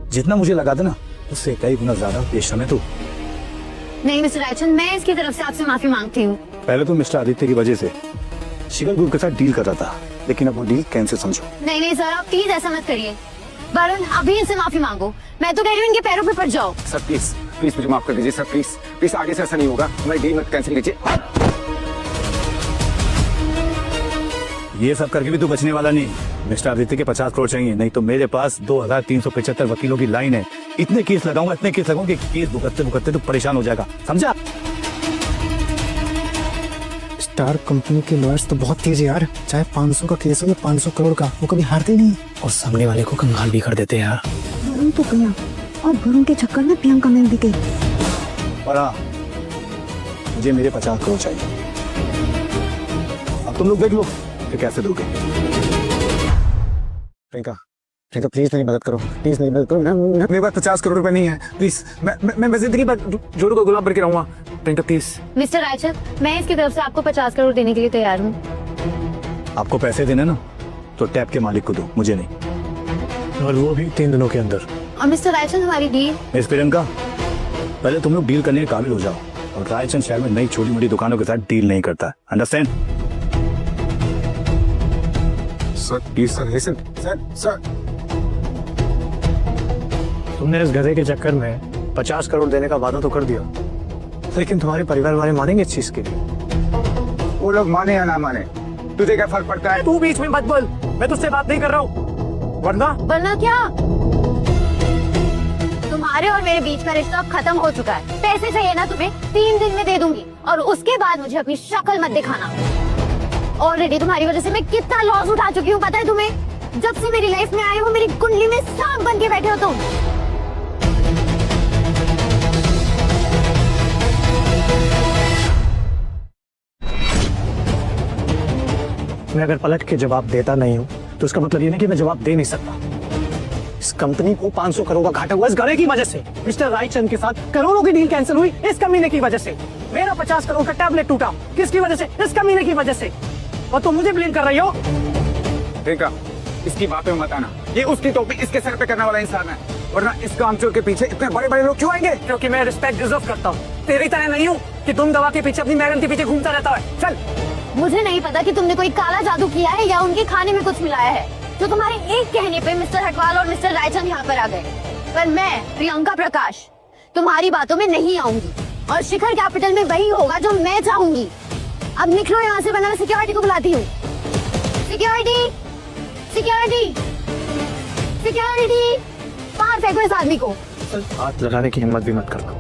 जितना मुझे लगा था ना, उससे कई गुना ज्यादा बेशर्म है तू। नहीं मिस्टर राजन, मैं इसकी तरफ से आपसे माफी मांगती हूँ। पहले तो मिस्टर आदित्य की वजह से शिखर ग्रुप के साथ डील कर रहा था, लेकिन अब वो डील कैंसिल समझो। नहीं नहीं सर, आप प्लीज ऐसा मत करिए। वरुण, अभी इनसे माफी मांगो। मैं तो कह रही हूँ इनके पैरों पे पड़ जाओ। सर प्लीज प्लीज मुझे माफ कर दीजिए सर, प्लीज प्लीज, आगे से ऐसा नहीं होगा। हमारी डील मत कैंसिल कीजिए। ये सब करके भी तू बचने वाला नहीं। मिस्टर आदित्य के 50 करोड़ चाहिए, नहीं तो मेरे पास 2375 वकीलों की लाइन है। इतने केस लगाऊंगा कि केस भुगतते भुगतते तू परेशान हो जाएगा, समझा? स्टार कंपनी के लॉयर्स तो बहुत तेज है यार, चाहे 500 का केस हो या 500 करोड़ का, वो कभी हारते नहीं और सामने वाले को कंगाल भी कर देते हैं यार। वरुण तो गया और वरुण के चक्कर में प्रियंका मिल भी गई। और हाँ, मुझे मेरे 50 करोड़ चाहिए। अब तुम लोग देख लो कि कैसे दोगे। प्रियंका, प्रियंका प्लीज मेरी मदद करो, प्लीज मेरी मदद करो। मेरे पास 50 करोड़ रुपए नहीं है, प्लीज। मैं जिंदगी भर जोड़ों को गुलाम करके रहूंगा। प्रियंका प्लीज। मिस्टर राजन, मैं इसकी तरफ से आपको 50 करोड़ देने के लिए तैयार हूँ। आपको पैसे देने ना, तो टैप के मालिक को दो, मुझे नहीं, और वो भी 3 दिनों के अंदर। और मिस्टर राजन, हमारी डील। मिस प्रियंका, पहले तुम लोग डील करने के काबिल हो जाओ, और रायचंद शहर में नई छोटी मोटी दुकानों के साथ डील नहीं करता, understand? Sir please sir, listen sir. तुमने इस गधे के चक्कर में 50 करोड़ देने का वादा तो कर दिया, लेकिन तुम्हारे परिवार वाले मानेंगे इस चीज के लिए? वो लोग माने या ना माने, तुझे क्या फर्क पड़ता है? तू बीच में मत बोल, मैं तुझसे बात नहीं कर रहा हूँ। वरना क्या? तुम्हारे और मेरे बीच का रिश्ता अब खत्म हो चुका है। पैसे चाहिए ना तुम्हें, 3 दिन में दे दूंगी, और उसके बाद मुझे अपनी शक्ल मत दिखाना। ऑलरेडी तुम्हारी वजह से मैं कितना लॉस उठा चुकी हूँ, पता है तुम्हें? जब से मेरी लाइफ में आए हो, मेरी कुंडली में सांप बन के बैठे हो तुम। मैं अगर पलट के जवाब देता नहीं हूँ, तो उसका मतलब ये नहीं कि मैं जवाब दे नहीं सकता। इस कंपनी को 500 करोड़ का घाटा हुआ इस गधे की वजह से। मिस्टर रायचंद के साथ करोड़ों की डील कैंसिल हुई इस कमीने की वजह से। मेरा 50 करोड़ का टैबलेट टूटा, किसकी वजह से? इस कमीने की वजह से। और तुम मुझे ब्लेम कर रही हो? प्रियंका, इसकी बातें मत आना। ये उसकी टोपी इसके सर पे करने वाला इंसान है, वरना इस कामचोर के पीछे इतने बड़े बड़े लोग क्यों आएंगे? क्योंकि मैं रिस्पेक्ट डिजर्व करता हूँ। तेरी तरह नहीं हूँ कि तुम दवा के पीछे अपनी मैडम के पीछे घूमता रहता है। चल। मुझे नहीं पता कि तुमने कोई काला जादू किया है या उनके खाने में कुछ मिलाया है, तो तुम्हारे एक कहने पे मिस्टर हटवाल और मिस्टर रायचंद यहाँ पर आ गए। पर मैं प्रियंका प्रकाश तुम्हारी बातों में नहीं आऊंगी, और शिखर कैपिटल में वही होगा जो मैं चाहूंगी। अब निकलो यहाँ से, वरना मैं सिक्योरिटी को बुलाती हूँ। सिक्योरिटी, सिक्योरिटी, सिक्योरिटी, बाहर फेंको इस आदमी को। हाथ लगाने की हिम्मत भी मत करना।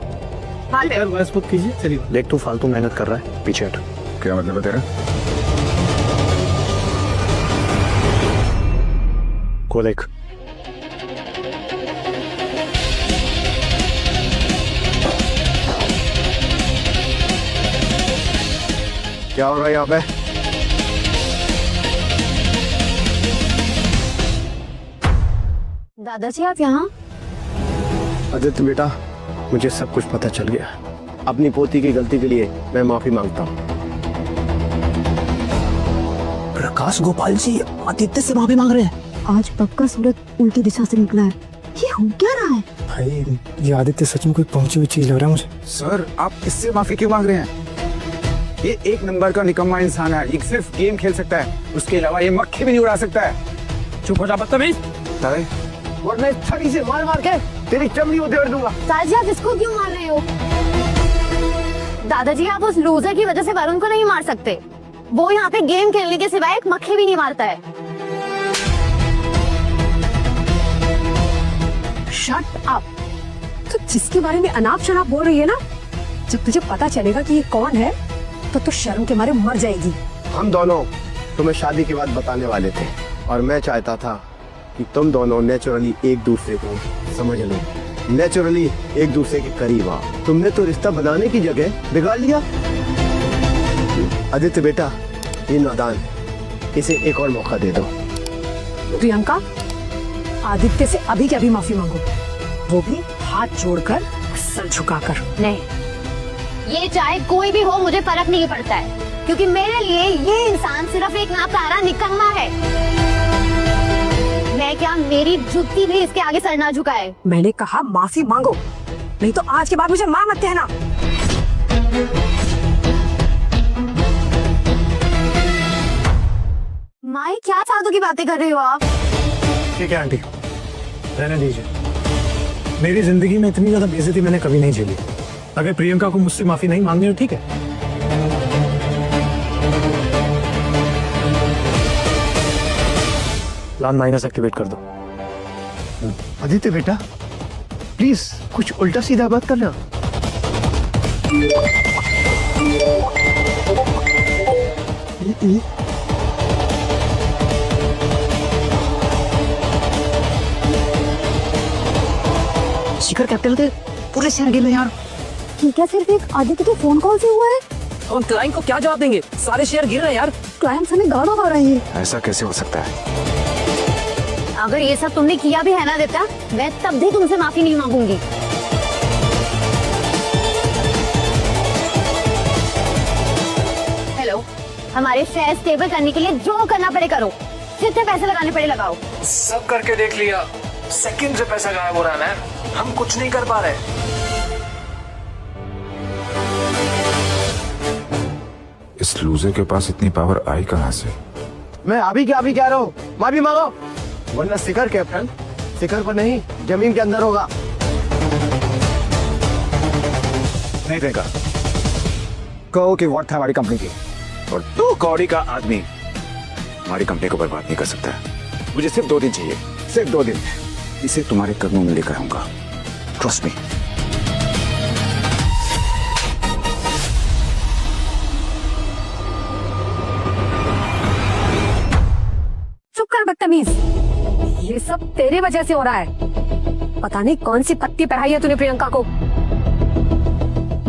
मत कीजिए। चलिए देख, तू फालतू मेहनत कर रहा है, पीछे हट। क्या मतलब है तेरा? को देख। क्या हो रहा है यहाँ पे? दादाजी आप यहाँ? आदित्य बेटा, मुझे सब कुछ पता चल गया। अपनी पोती की गलती के लिए मैं माफी मांगता हूँ। प्रकाश गोपाल जी आदित्य से माफी मांग रहे हैं। आज पक्का सूरज उल्टी दिशा से निकला है। ये हो क्या रहा है? भाई ये आदित्य सच में कोई पहुंची हुई चीज लग रहा है मुझे। सर आप इससे माफी क्यों मांग रहे हैं? ये एक नंबर का निकम्मा इंसान है। ये सिर्फ गेम खेल सकता है, उसके अलावा ये मक्खी भी नहीं उड़ा सकता है। चुप हो जा बदतमीज। अरे वरना इस छड़ी से मार मार के तेरी चमड़ी उधेड़ दूंगा। ताजी आप इसको क्यों मार रहे हो? दादाजी आप उस लूजर की वजह से वरुण को नहीं मार सकते। वो यहाँ पे गेम खेलने के सिवाय एक मक्खी भी नहीं मारता है। Shut up. तो जिसके बारे में अनाप शनाप बोल रही है ना, जब तुझे पता चलेगा कि ये कौन है तो शर्म के मारे मर जाएगी। हम दोनों तुम्हें शादी की बात बताने वाले थे और मैं चाहता था कि तुम दोनों नेचुरली एक दूसरे को समझ लो, नेचुरली एक दूसरे के करीब आओ। तुमने तो रिश्ता बनाने की जगह बिगाड़ लिया। आदित्य बेटा, ये नादान, इसे एक और मौका दे दो। प्रियंका, आदित्य से अभी के अभी माफी मांगो, वो भी हाथ जोड़कर, सर झुकाकर। नहीं, ये चाहे कोई भी हो मुझे फर्क नहीं पड़ता है, क्योंकि मेरे लिए ये इंसान सिर्फ एक नाप्यारा निकम्मा है। मैं क्या, मेरी जुत्ती भी इसके आगे सर ना झुकाए। मैंने कहा माफी मांगो, नहीं तो आज के बाद मुझे मां मत कहना। माई, क्या फालतू की बातें कर रहे हो आप? ठीक है आंटी, रहने दीजिए। मेरी जिंदगी में इतनी ज्यादा बेइज्जती मैंने कभी नहीं झेली। अगर प्रियंका को मुझसे माफी नहीं मांगनी हो, ठीक है। प्लान माइनस एक्टिवेट कर दो। आदित्य बेटा, प्लीज कुछ उल्टा सीधा बात करना। शिखर कैपिटल के पूरे शेयर गिर रहे यार। ठीक है, सिर्फ एक आदित्य के फोन कॉल से हुआ है। हम क्लाइंट को क्या जवाब देंगे? सारे शेयर गिर रहे हैं यार। क्लाइंट्स हमें गाना गा रहे हैं। ऐसा कैसे हो सकता है? अगर ये सब तुमने किया भी है ना देता, मैं तब भी तुमसे माफी नहीं मांगूंगी। हेलो, हमारे शेयर स्टेबल करने के लिए जो करना पड़े करो, जितने पैसे लगाने पड़े लगाओ। सब करके देख लिया, सेकंड से पैसा गायब हो रहा है मैम। हम कुछ नहीं कर पा रहे। इस लूजर के पास इतनी पावर आई कहां से? मैं अभी कह रहा हूँ, माफी मांगो, वरना शिखर कैप्टन शिखर पर नहीं, जमीन के अंदर होगा। नहीं देगा। कहो कि वॉट था हमारी कंपनी की, और 2 कौड़ी का आदमी हमारी कंपनी को बर्बाद नहीं कर सकता है। मुझे सिर्फ 2 दिन चाहिए, सिर्फ 2 दिन। इसे तुम्हारे कदमों में लेकर आऊंगा, ट्रस्ट मी। चुप कर बदतमीज, ये सब तेरे वजह से हो रहा है। पता नहीं कौन सी पत्ती पढ़ाई है तूने प्रियंका को।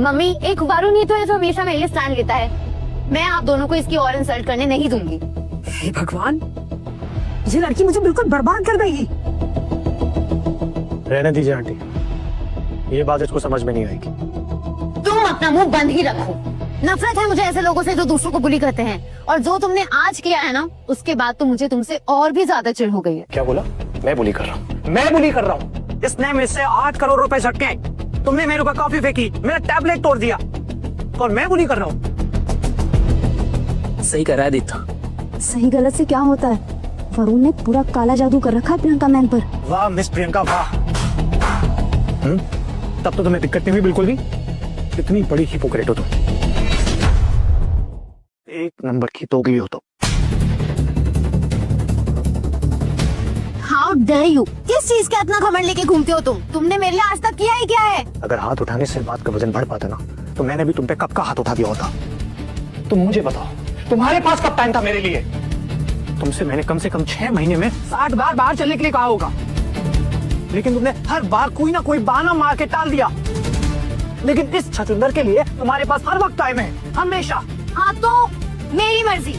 मम्मी, एक वरुण ही तो है जो हमेशा मेरे लिए स्टैंड लेता है। मैं आप दोनों को इसकी और इंसल्ट करने नहीं दूंगी। हे भगवान, ये लड़की मुझे बिल्कुल बर्बाद कर देगी। रहने दीजिए आंटी, ये बात इसको समझ में नहीं आएगी। तुम अपना मुंह बंद ही रखो। नफरत है मुझे ऐसे लोगों से जो दूसरों को बुली करते हैं, और जो तुमने आज किया है ना, उसके बाद तो मुझे तुमसे और भी ज्यादा चिढ़ हो गई है। क्या बोला? मैं बुली कर रहा हूँ? मैं बुली कर रहा हूँ? इसने मुझसे 8 करोड़ रुपए झटके, तुमने मेरे ऊपर कॉफी फेंकी, मेरा टैबलेट तोड़ दिया, और मैं बुली कर रहा हूँ? सही कर रहा है आदित्य। सही गलत से क्या होता है? वरुण ने पूरा काला जादू कर रखा है प्रियंका मैम पर। वाह मिस प्रियंका, वाह। तब तो तुम्हें दिक्कत नहीं हुई बिल्कुल भी। इतनी बड़ी हिपोक्रेट हो तुम, एक नंबर की दोगली हो तुम। हाउ डेयर यू, किस चीज का इतना घमंड लेके घूमते हो तुम? तुमने मेरे लिए आज तक किया ही क्या है? अगर हाथ उठाने से बात का वजन बढ़ पाता ना, तो मैंने भी तुम पे कब का हाथ उठा दिया होता। तुम मुझे बताओ, तुम्हारे पास कब टाइम था मेरे लिए? तुमसे मैंने कम से कम 6 महीने में 60 बार बाहर चलने के लिए कहा होगा, लेकिन तुमने हर बार कोई ना कोई बहाना मार के टाल दिया। लेकिन इस छछूंदर के लिए तुम्हारे पास हर वक्त टाइम है, हमेशा। हाँ तो मेरी मर्जी,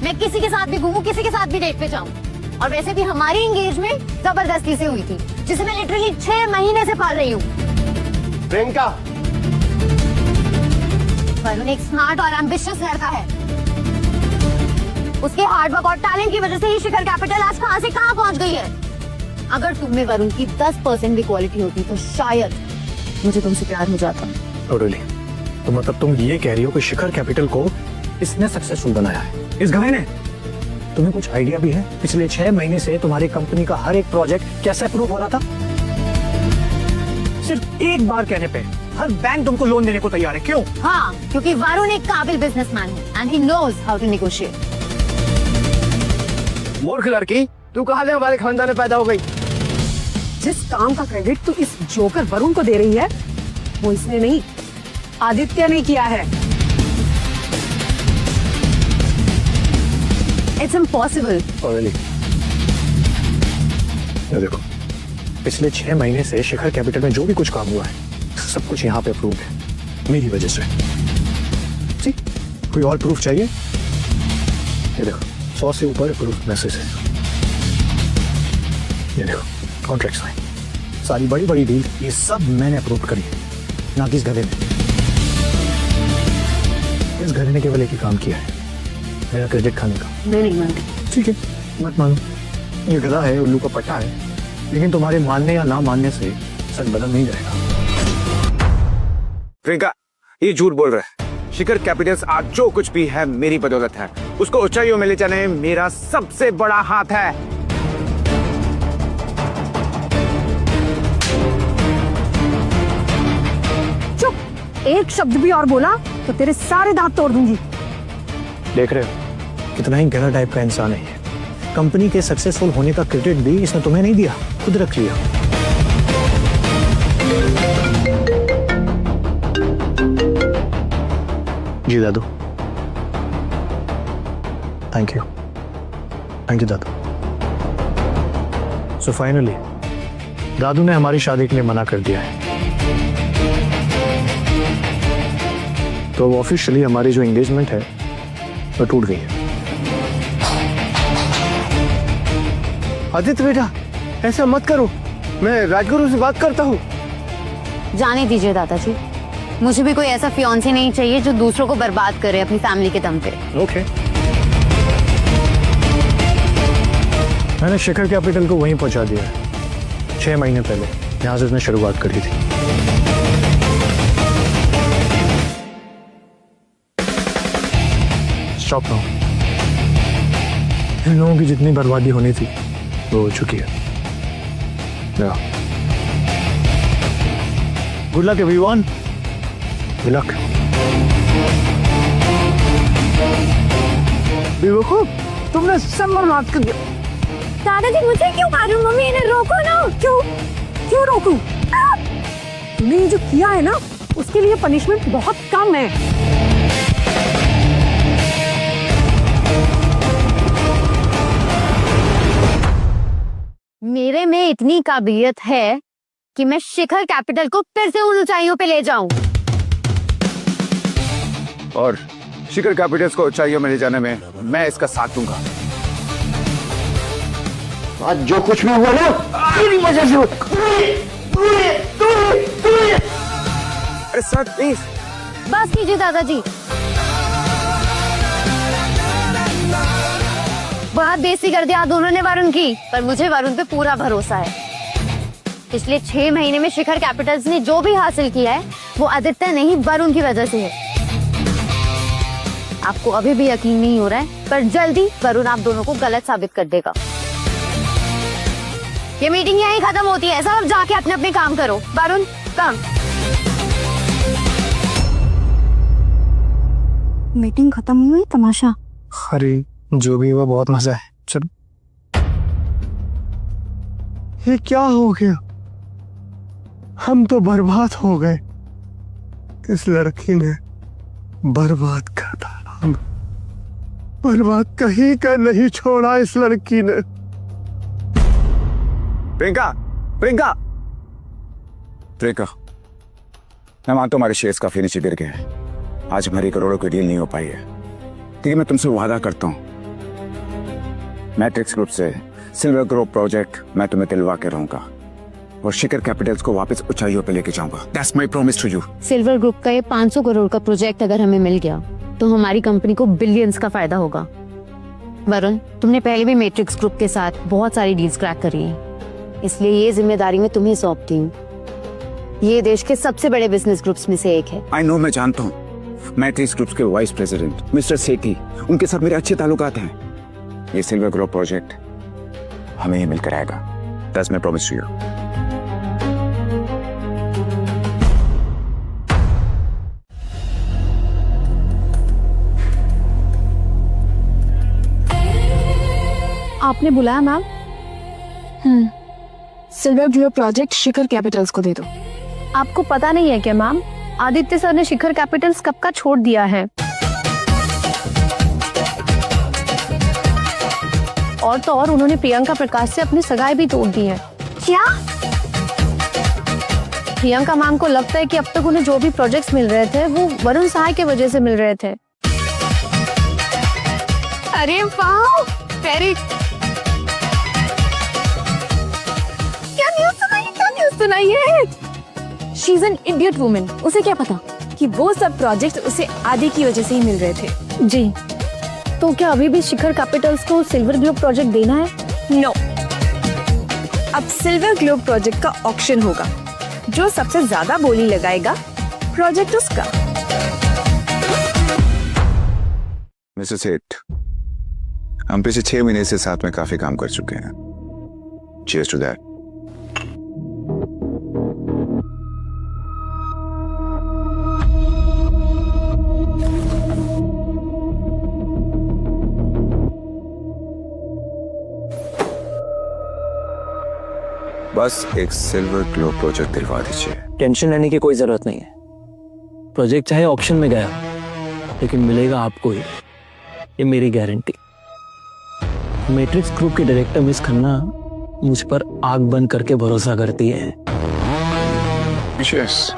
मैं किसी के साथ भी घूमूं, किसी के साथ भी डेट पे जाऊं। और वैसे भी हमारी एंगेजमेंट जबरदस्ती से हुई थी, जिसे मैं लिटरली 6 महीने से पाल रही हूँ। प्रियंका, वरुण एक स्मार्ट और एम्बिशियस लड़का है, उसके हार्डवर्क और टैलेंट की वजह से ही शिखर कैपिटल आज कहां से कहां पहुंच गई है। अगर तुम में वरुण की 10% भी क्वालिटी होती तो शायद मुझे तुमसे प्यार हो जाता। टोटली। तो मतलब तुम ये कह रही हो कि शिखर कैपिटल को इसने सक्सेसफुल बनाया है, इस गाय ने? तुम्हें कुछ आइडिया भी है पिछले 6 महीने से तुम्हारी कंपनी का हर एक प्रोजेक्ट कैसे अप्रूव हो रहा था? सिर्फ एक बार कहने पे हर बैंक तुमको लोन देने को तैयार है, क्यों? हाँ, क्योंकि वरुण एक काबिल बिजनेसमैन है and he knows how to negotiate. मूर्ख लड़की, तू कहाँ से हमारे खानदान में पैदा हो गई? जिस काम का क्रेडिट तू इस जोकर वरुण को दे रही है वो इसने नहीं, आदित्य ने किया है। It's impossible. Really? ये देखो, पिछले 6 महीने से शिखर कैपिटल में जो भी कुछ काम हुआ है सब कुछ यहाँ पे अप्रूव है मेरी वजह से। जी, कोई और प्रूफ चाहिए? ये देखो 100 से ऊपर प्रूफ मैसेज है। ये देखो कॉन्ट्रैक्ट साइन, सारी बड़ी बड़ी डील, ये सब मैंने अप्रूव करी है, ना कि इस घरे ने। इस घरे ने केवल एक ही काम किया है, मेरा क्रेडिट खाने का। मैं नहीं मानती। ठीक है, मत मानो, ये गधा है, उल्लू का पट्टा है, लेकिन तुम्हारे मानने या ना मानने से सच बदल नहीं जाएगा। प्रियंका, ये झूठ बोल रहा है। शिखर कैपिटल्स आज जो कुछ भी है मेरी बदौलत है। उसको ऊंचाइयों में ले जाने में मेरा सबसे बड़ा हाथ है। चुप, एक शब्द भी और बोला तो तेरे सारे दांत तोड़ दूंगी। देख रहे हो कितना ही गहरा टाइप का इंसान है ये। कंपनी के सक्सेसफुल होने का क्रेडिट भी इसने तुम्हें नहीं दिया, खुद रख लिया। जी दादू, थैंक यू दादू। सो फाइनली दादू ने हमारी शादी के लिए मना कर दिया है, तो ऑफिशियली हमारी जो एंगेजमेंट है वो टूट गई है। आदित्य बेटा, ऐसा मत करो, मैं राजगुरु से बात करता हूँ। जाने दीजिए दादाजी, मुझे भी कोई ऐसा फियांसी नहीं चाहिए जो दूसरों को बर्बाद करे अपनी फैमिली के दम पे। ओके। मैंने शिखर कैपिटल को वहीं पहुंचा दिया है 6 महीने पहले, जहां से उसने शुरुआत करी थी। Stop now. इन लोगों की जितनी बर्बादी होनी थी वो हो चुकी है। Good luck everyone, good luck. बेवकूफ, तुमने सब बर्बाद कर दिया। दादाजी मुझे क्यों मारूं? मम्मी इन्हें रोको ना। क्यों रोकूं? तूने ये जो किया है ना उसके लिए पनिशमेंट बहुत कम है। मेरे में इतनी काबिलियत है कि मैं शिखर कैपिटल को फिर से उन ऊंचाइयों पे ले जाऊं। और शिखर कैपिटल्स को ऊंचाइयों में ले जाने में मैं इसका साथ दूंगा। आज जो कुछ भी हुआ ना तेरी वजह से हुआ। अरे सर प्लीज। बस कीजिए दादाजी, बहुत बेइज्जती कर दिया दोनों ने वरुण की, पर मुझे वरुण पे पूरा भरोसा है। पिछले 6 महीने में शिखर कैपिटल्स ने जो भी हासिल किया है वो आदित्य नहीं वरुण की वजह से है। आपको अभी भी यकीन नहीं हो रहा है, पर जल्दी वरुण आप दोनों को गलत साबित कर देगा। ये मीटिंग यहीं खत्म होती है, सब जाके अपने अपने काम करो। वरुण कम। मीटिंग खत्म हुई, तमाशा। अरे जो भी हुआ बहुत मजा है, चलो। ये क्या हो गया? हम तो बर्बाद हो गए। इस लड़की ने बर्बाद कर डाला हम। बर्बाद कहीं का नहीं छोड़ा इस लड़की ने। प्रियंका, प्रियंका, प्रियंका, मैं मानता हूं हमारे शेयर्स काफी नीचे गिर गए हैं। आज हमारी करोड़ों की डील नहीं हो पाई है, क्योंकि मैं तुमसे वादा करता हूं मैट्रिक्स ग्रुप से सिल्वर ग्रुप प्रोजेक्ट मैं तुम्हें दिलवा के रहूंगा और शिखर कैपिटल्स को वापस ऊंचाइयों पे लेके जाऊंगा। That's my promise to you. Silver Group का ये 500 करोड़ का प्रोजेक्ट अगर हमें मिल गया तो हमारी कंपनी को बिलियंस का फायदा होगा। वरुण, तुमने पहले भी मैट्रिक्स ग्रुप के साथ बहुत सारी डील्स क्रैक करी हैं, इसलिए ये जिम्मेदारी मैं तुम्हें सौंपती हूँ। ये देश के सबसे बड़े बिजनेस ग्रुप्स में से एक है। आई नो, मैं जानता हूँ। मैट्रिक्स ग्रुप्स के वाइस प्रेसिडेंट मिस्टर सेठी, उनके साथ मेरे अच्छे ताल्लुकात हैं। ये सिल्वर ग्लोब प्रोजेक्ट हमें ही मिलकर आएगा। That's my promise to you. आपने बुलाया ma'am? Silver Globe project Shikhar Capitals को दे दो। आपको पता नहीं है क्या मैम, आदित्य सर ने शिखर कैपिटल्स कब का छोड़ दिया है। और तो और उन्होंने प्रियंका प्रकाश से अपनी सगाई भी तोड़ दी है। क्या? प्रियंका मैम को लगता है कि अब तक उन्हें जो भी प्रोजेक्ट्स मिल रहे थे वो वरुण सहाय के वजह से मिल रहे थे। अरे वाह, वेरी सुनाई है। She is an idiot woman. उसे क्या पता कि वो सब प्रोजेक्ट उसे आदि की वजह से ही मिल रहे थे। जी, तो क्या अभी भी शिखर कैपिटल्स को सिल्वर ग्लोब प्रोजेक्ट देना है? नो, अब सिल्वर ग्लोब प्रोजेक्ट का ऑक्शन होगा। जो सबसे ज्यादा बोली लगाएगा प्रोजेक्ट उसका। मिस्टर सेठ, हम पिछले 6 महीने से साथ में काफी काम कर चुके हैं। Cheers to that. बस एक सिल्वर ग्लोब प्रोजेक्ट दिलवा दीजिए। टेंशन लेने की कोई जरूरत नहीं है। प्रोजेक्ट चाहे ऑप्शन में गया लेकिन मिलेगा आपको ही, ये मेरी गारंटी। मैट्रिक्स ग्रुप के डायरेक्टर मिस खन्ना मुझ पर आग बंद करके भरोसा करती है। Yes.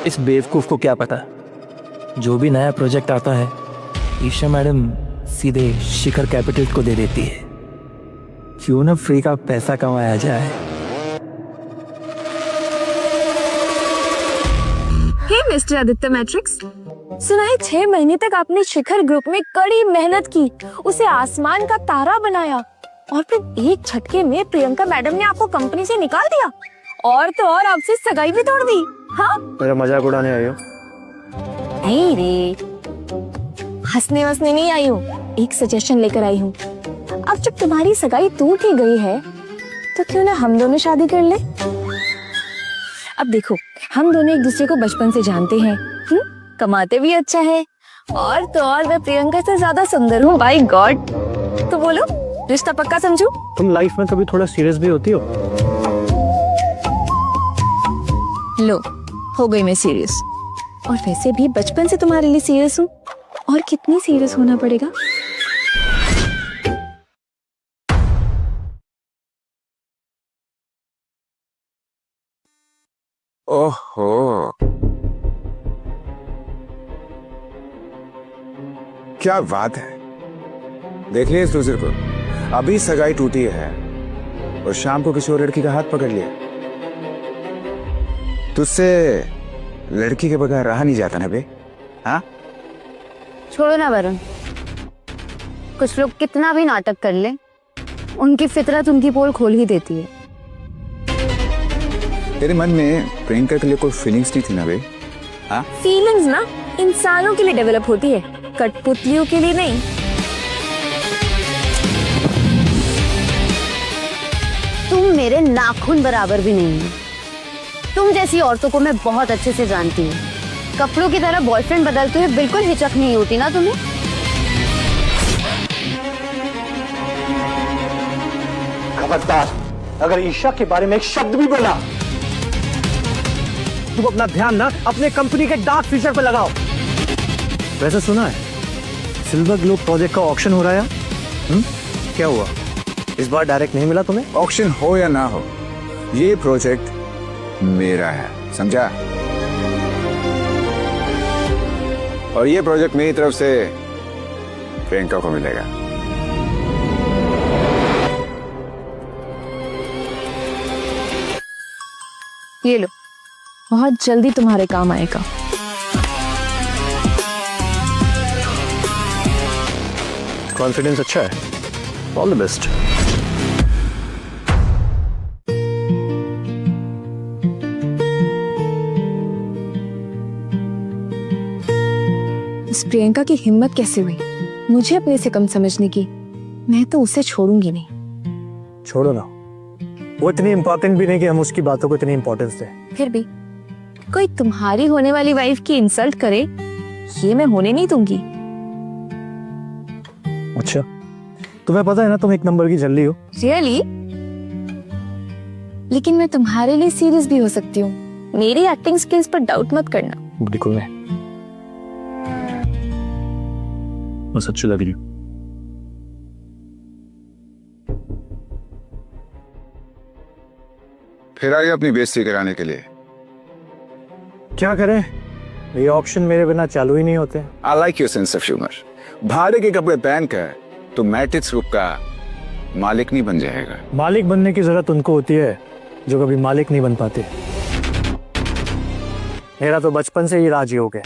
इस बेवकूफ को क्या पता, जो भी नया प्रोजेक्ट आता है ईशा मैडम सीधे शिखर कैपिटल को दे देती है। क्यों ना फ्री का पैसा कमाया जाए। हे मिस्टर आदित्य मैट्रिक्स, सुना है 6 महीने तक आपने शिखर ग्रुप में कड़ी मेहनत की, उसे आसमान का तारा बनाया और फिर एक झटके में प्रियंका मैडम ने आपको कंपनी से निकाल दिया और तो और आपसे सगाई भी तोड़ दी। हाँ, मेरा मजाक उड़ाने आई हो? नहीं रे, हंसने वसने नहीं आई हूँ, एक सजेशन लेकर आई हूँ। अब जब तुम्हारी सगाई टूट ही गई है तो क्यों ना हम दोनों शादी कर ले। अब देखो, हम दोनों एक दूसरे को बचपन से जानते हैं, कमाते भी अच्छा है और तो और मैं प्रियंका से ज्यादा सुंदर हूँ। बाय गॉड, तो बोलो रिश्ता पक्का समझू? तुम लाइफ में कभी थोड़ा सीरियस भी होती हो? लो, हो गई मैं सीरियस। और वैसे भी बचपन से तुम्हारे लिए सीरियस हूँ, और कितनी सीरियस होना पड़ेगा। ओहो, क्या बात है। देखिए इस दूसरे को, अभी सगाई टूटी है और शाम को किसी और लड़की का हाथ पकड़ लिया। तुझसे लड़की के बगैर रहा नहीं जाता ना बे? हाँ, छोड़ो ना वरुण, कुछ लोग कितना भी नाटक कर ले, उनकी फितरत उनकी पोल खोल ही देती है। तेरे मन में प्रियंका के लिए कोई फीलिंग्स नहीं थी ना बे? हाँ, फीलिंग्स ना इंसानों के लिए डेवलप होती है, कठपुतलियों के लिए नहीं। तुम मेरे नाखून बराबर भी नहीं हो। तुम जैसी औरतों को मैं बहुत अच्छे से जानती हूँ। कपड़ों की तरह बॉयफ्रेंड बदलते हुए बिल्कुल हिचक नहीं होती ना तुम्हें? खबरदार, अगर ईशा के बारे में एक शब्द भी बोला, तुम अपना ध्यान ना अपने कंपनी के डार्क फ्यूचर पे लगाओ। वैसे सुना है सिल्वर ग्लोब प्रोजेक्ट का ऑक्शन हो रहा है? क्या हुआ, इस बार डायरेक्ट नहीं मिला तुम्हें? ऑक्शन हो या ना हो, ये प्रोजेक्ट मेरा है, समझा? और ये प्रोजेक्ट मेरी तरफ से प्रियंका को मिलेगा। ये लो, बहुत जल्दी तुम्हारे काम आएगा। कॉन्फिडेंस अच्छा है, ऑल द बेस्ट। इस प्रियंका की हिम्मत कैसे हुई मुझे अपने से कम समझने की। मैं तो उसे छोड़ूंगी नहीं। छोड़ो ना, वो इतनी इंपॉर्टेंट भी नहीं कि हम उसकी बातों को इतनी इंपॉर्टेंस दें। फिर भी कोई तुम्हारी होने वाली वाइफ की इंसल्ट करे, ये मैं होने नहीं दूंगी। अच्छा, तुम्हें पता है ना तुम एक नंबर की जल्दी हो। रियली? लेकिन मैं तुम्हारे लिए सीरियस भी हो सकती हूँ। मेरी एक्टिंग स्किल्स पर डाउट मत करना। बिल्कुल नहीं, बस अच्छी लग रही हूँ। फिर आई अपनी बेइज्जती कराने के लिए। क्या करें, ये ऑप्शन मेरे बिना चालू ही नहीं होते। I like your sense of humour. भाड़े के कपड़े पहनकर तो मैट्रिक्स ग्रुप का मालिक नहीं बन जाएगा। मालिक बनने की जरूरत उनको होती है जो कभी मालिक नहीं बन पाते। मेरा तो बचपन से ही राजयोग है,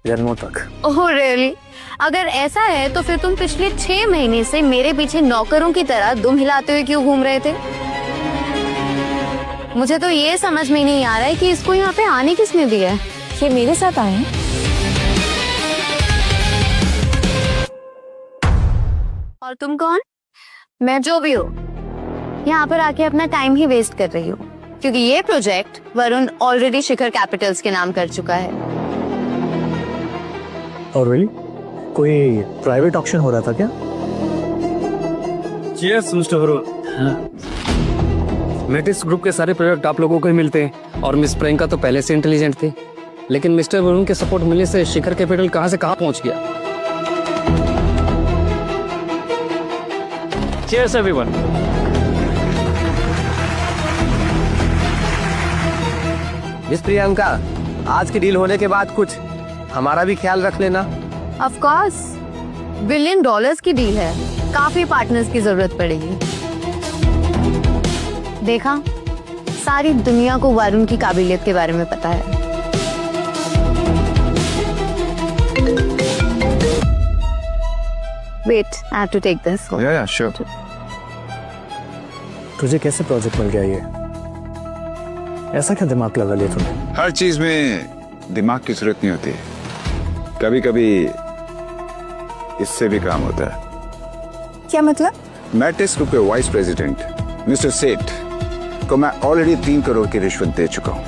जन्मों तक। Oh really? अगर ऐसा है तो फिर तुम पिछले 6 महीने से मेरे पीछे नौकरों की तरह दुम हिलाते हुए क्यों घूम रहे थे? मुझे तो ये समझ में नहीं आ रहा है कि इसको यहाँ पे आने किसने दिया है। ये मेरे साथ आए हैं। और तुम कौन? मैं जो भी हो, यहाँ पर आके अपना टाइम ही वेस्ट कर रही हूँ, क्योंकि ये प्रोजेक्ट वरुण ऑलरेडी शिखर कैपिटल्स के नाम कर चुका है। और रियली कोई प्राइवेट ऑक्शन हो रहा था क्या? Cheers mister Varun. Matrix group के सारे प्रोजेक्ट आप लोगों को ही मिलते हैं और मिस प्रियंका तो पहले से इंटेलिजेंट थी, लेकिन मिस्टर वरुण के सपोर्ट मिलने से शिखर कैपिटल कहां से कहां पहुंच गया। Cheers everyone. मिस प्रियंका, आज की डील होने के बाद कुछ हमारा भी ख्याल रख लेना। ऑफ कोर्स, $1 बिलियन की डील है, काफी पार्टनर्स की जरूरत पड़ेगी। देखा, सारी दुनिया को वरुण की काबिलियत के बारे में पता है। Wait, I have to take this. Yeah sure. तुझे कैसे प्रोजेक्ट मिल गया ये? ऐसा क्या दिमाग लगा लिया तूने? हर चीज में दिमाग की जरूरत नहीं होती, कभी कभी इससे भी काम होता है। क्या मतलब? मैट्रिक्स ग्रुप के वाइस प्रेसिडेंट मिस्टर सेठ को मैं ऑलरेडी 3 करोड़ की रिश्वत दे चुका हूं।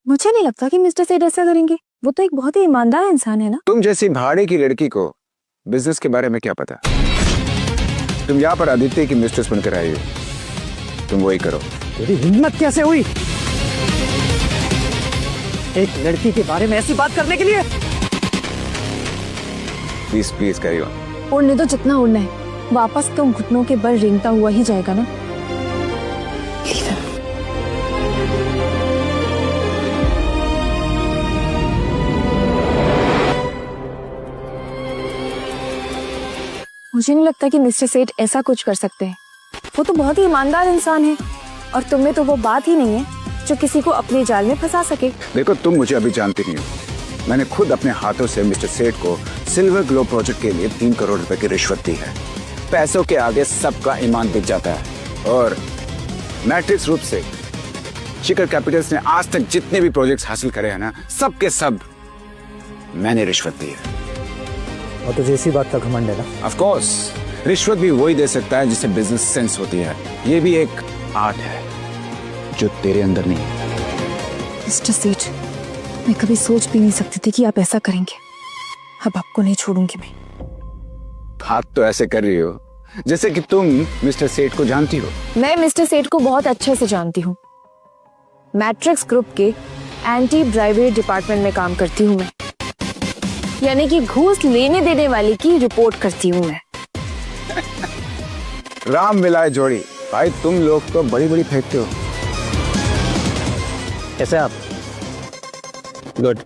मुझे नहीं लगता कि मिस्टर सेठ ऐसा करेंगे। वो तो एक बहुत ही ईमानदार इंसान है ना। तुम जैसी भाड़े की लड़की को बिजनेस के बारे में क्या पता? तुम यहाँ पर आदित्य की मिस्ट्रेस बनकर आई हो, तुम वही करो। तेरी हिम्मत कैसे हुई एक लड़की के बारे में ऐसी बात करने के लिए? प्लीज प्लीज करियो। उड़ने तो जितना उड़ना है, वापस तो घुटनों के बल रेंगता हुआ ही जाएगा ना। मुझे नहीं लगता कि मिस्टर सेठ ऐसा कुछ कर सकते हैं। वो तो बहुत ही ईमानदार इंसान है और तुम में तो वो बात ही नहीं है जो किसी को अपने जाल में फंसा सके। देखो, तुम मुझे अभी जानती नहीं हो। मैंने खुद अपने हाथों से मिस्टर सेठ को सिल्वर ग्लोब प्रोजेक्ट के लिए 3 करोड़ रुपए की रिश्वत दी है। पैसों के आगे सबका ईमान बिक जाता है। और मैट्रिक्स ग्रुप से शिखर कैपिटल्स ने आज तक जितने भी प्रोजेक्ट्स हासिल करे हैं ना, सब के सब मैंने रिश्वत दी है। और तुझे इसी बात का घमंड है ना? ऑफ कोर्स, रिश्वत भी वही दे सकता है जिसे बिजनेस सेंस होती है। ये भी एक आर्ट है जो तेरे अंदर नहीं है। मिस्टर सेठ, मैं कभी सोच भी नहीं सकती थी कि आप ऐसा करेंगे। अब आपको नहीं छोड़ूंगी मैं। बात तो ऐसे कर रही हो जैसे कि तुम मिस्टर सेठ को जानती हो। मैं मिस्टर सेठ को बहुत अच्छे से जानती हूँ। मैट्रिक्स ग्रुप के एंटी ब्राइबरी डिपार्टमेंट में काम करती हूँ मैं, यानी कि घूस लेने देने वाले की रिपोर्ट करती हूँ मैं। राम मिलाए जोड़ी। भाई, तुम लोग तो बड़ी बड़ी फेंकते हो। कैसे आप? गुड।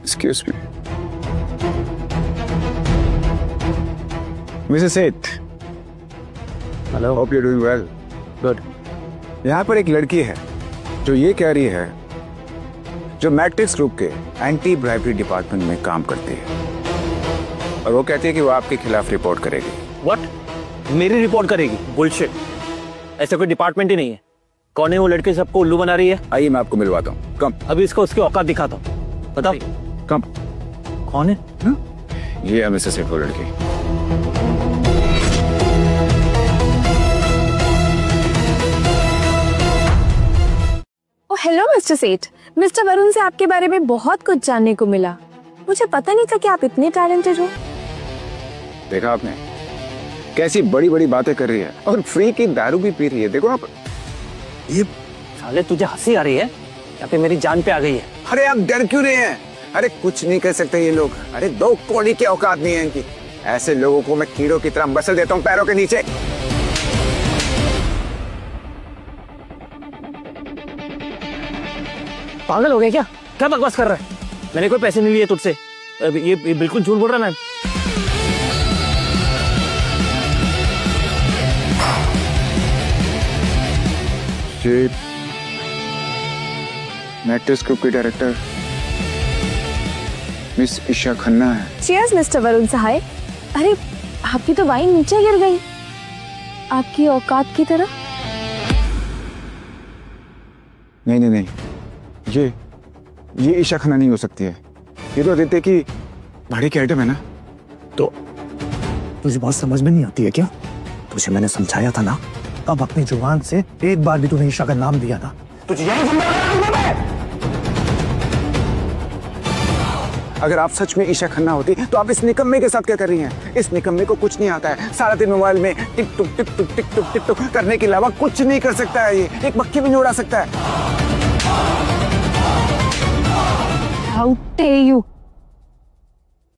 एक्सक्यूज मी मिस्टर सेठ। Hello. Hope you doing well. Good. यहाँ पर एक लड़की है जो ये कह रही है जो मैट्रिक्स ग्रुप के एंटी ब्राइबरी डिपार्टमेंट में काम करती है, और वो कहती है कि वो आपके खिलाफ रिपोर्ट करेगी। व्हाट? मेरी रिपोर्ट करेगी? बुलशिट। ऐसा कोई डिपार्टमेंट ही नहीं है। कौन है वो लड़के सबको उल्लू बना रही है? आइए मैं आपको मिलवाता हूँ। कम। अभी इसको उसकी औकात दिखाता हूँ। बताओ कम। कौन है? ये है मिस्टर सेठ वो लड़की। ओ हेलो मिस्टर सेठ, मिस्टर वरुण से आपके बारे में बहुत कुछ जानने को मिला। मुझे पता नहीं था कि आप इतने टैलेंटेड हो। देखा आपने कैसी बड़ी बड़ी बातें कर रही है और फ्री की दारू भी पी रही है। देखो आप। ये साले तुझे हंसी आ रही है या फिर मेरी जान पे आ गई है? अरे आप डर क्यों रहे हैं? अरे कुछ नहीं कर सकते ये लोग। अरे 2 कौड़ी की औकात नहीं है इनकी। ऐसे लोगों को मैं कीड़ों की तरह मसल देता हूँ पैरों के नीचे। पागल हो गया क्या? क्या बकवास कर रहा है? मैंने कोई पैसे नहीं लिए तुझसे। ये बिल्कुल झूठ बोल रहा है मैम। ये मैट्रिक्स ग्रुप की डायरेक्टर मिस ईशा खन्ना है। चीयर्स मिस्टर वरुण सहाय। अरे आपकी तो वाइन नीचे गिर गई, आपकी औकात की तरह। नहीं नहीं नहीं, ये ईशा खन्ना नहीं हो सकती है। ये तो आदित्य की भाड़े की आइटम है ना। तो तुझे बात समझ में नहीं आती है क्या? तुझे मैंने समझाया था ना, अब अपनी जुबान से एक बार भी तूने ईशा का नाम दिया था। तुझे यही अगर आप सच में ईशा खन्ना होती तो आप इस निकम्मे के साथ क्या कर रही हैं? इस निकम्मे को कुछ नहीं आता है। सारा दिन मोबाइल में टिक टुक टिक टुक टिक टुक टिक टुक करने के अलावा कुछ नहीं कर सकता है। ये एक मक्खी भी नहीं उड़ा सकता है। How dare you.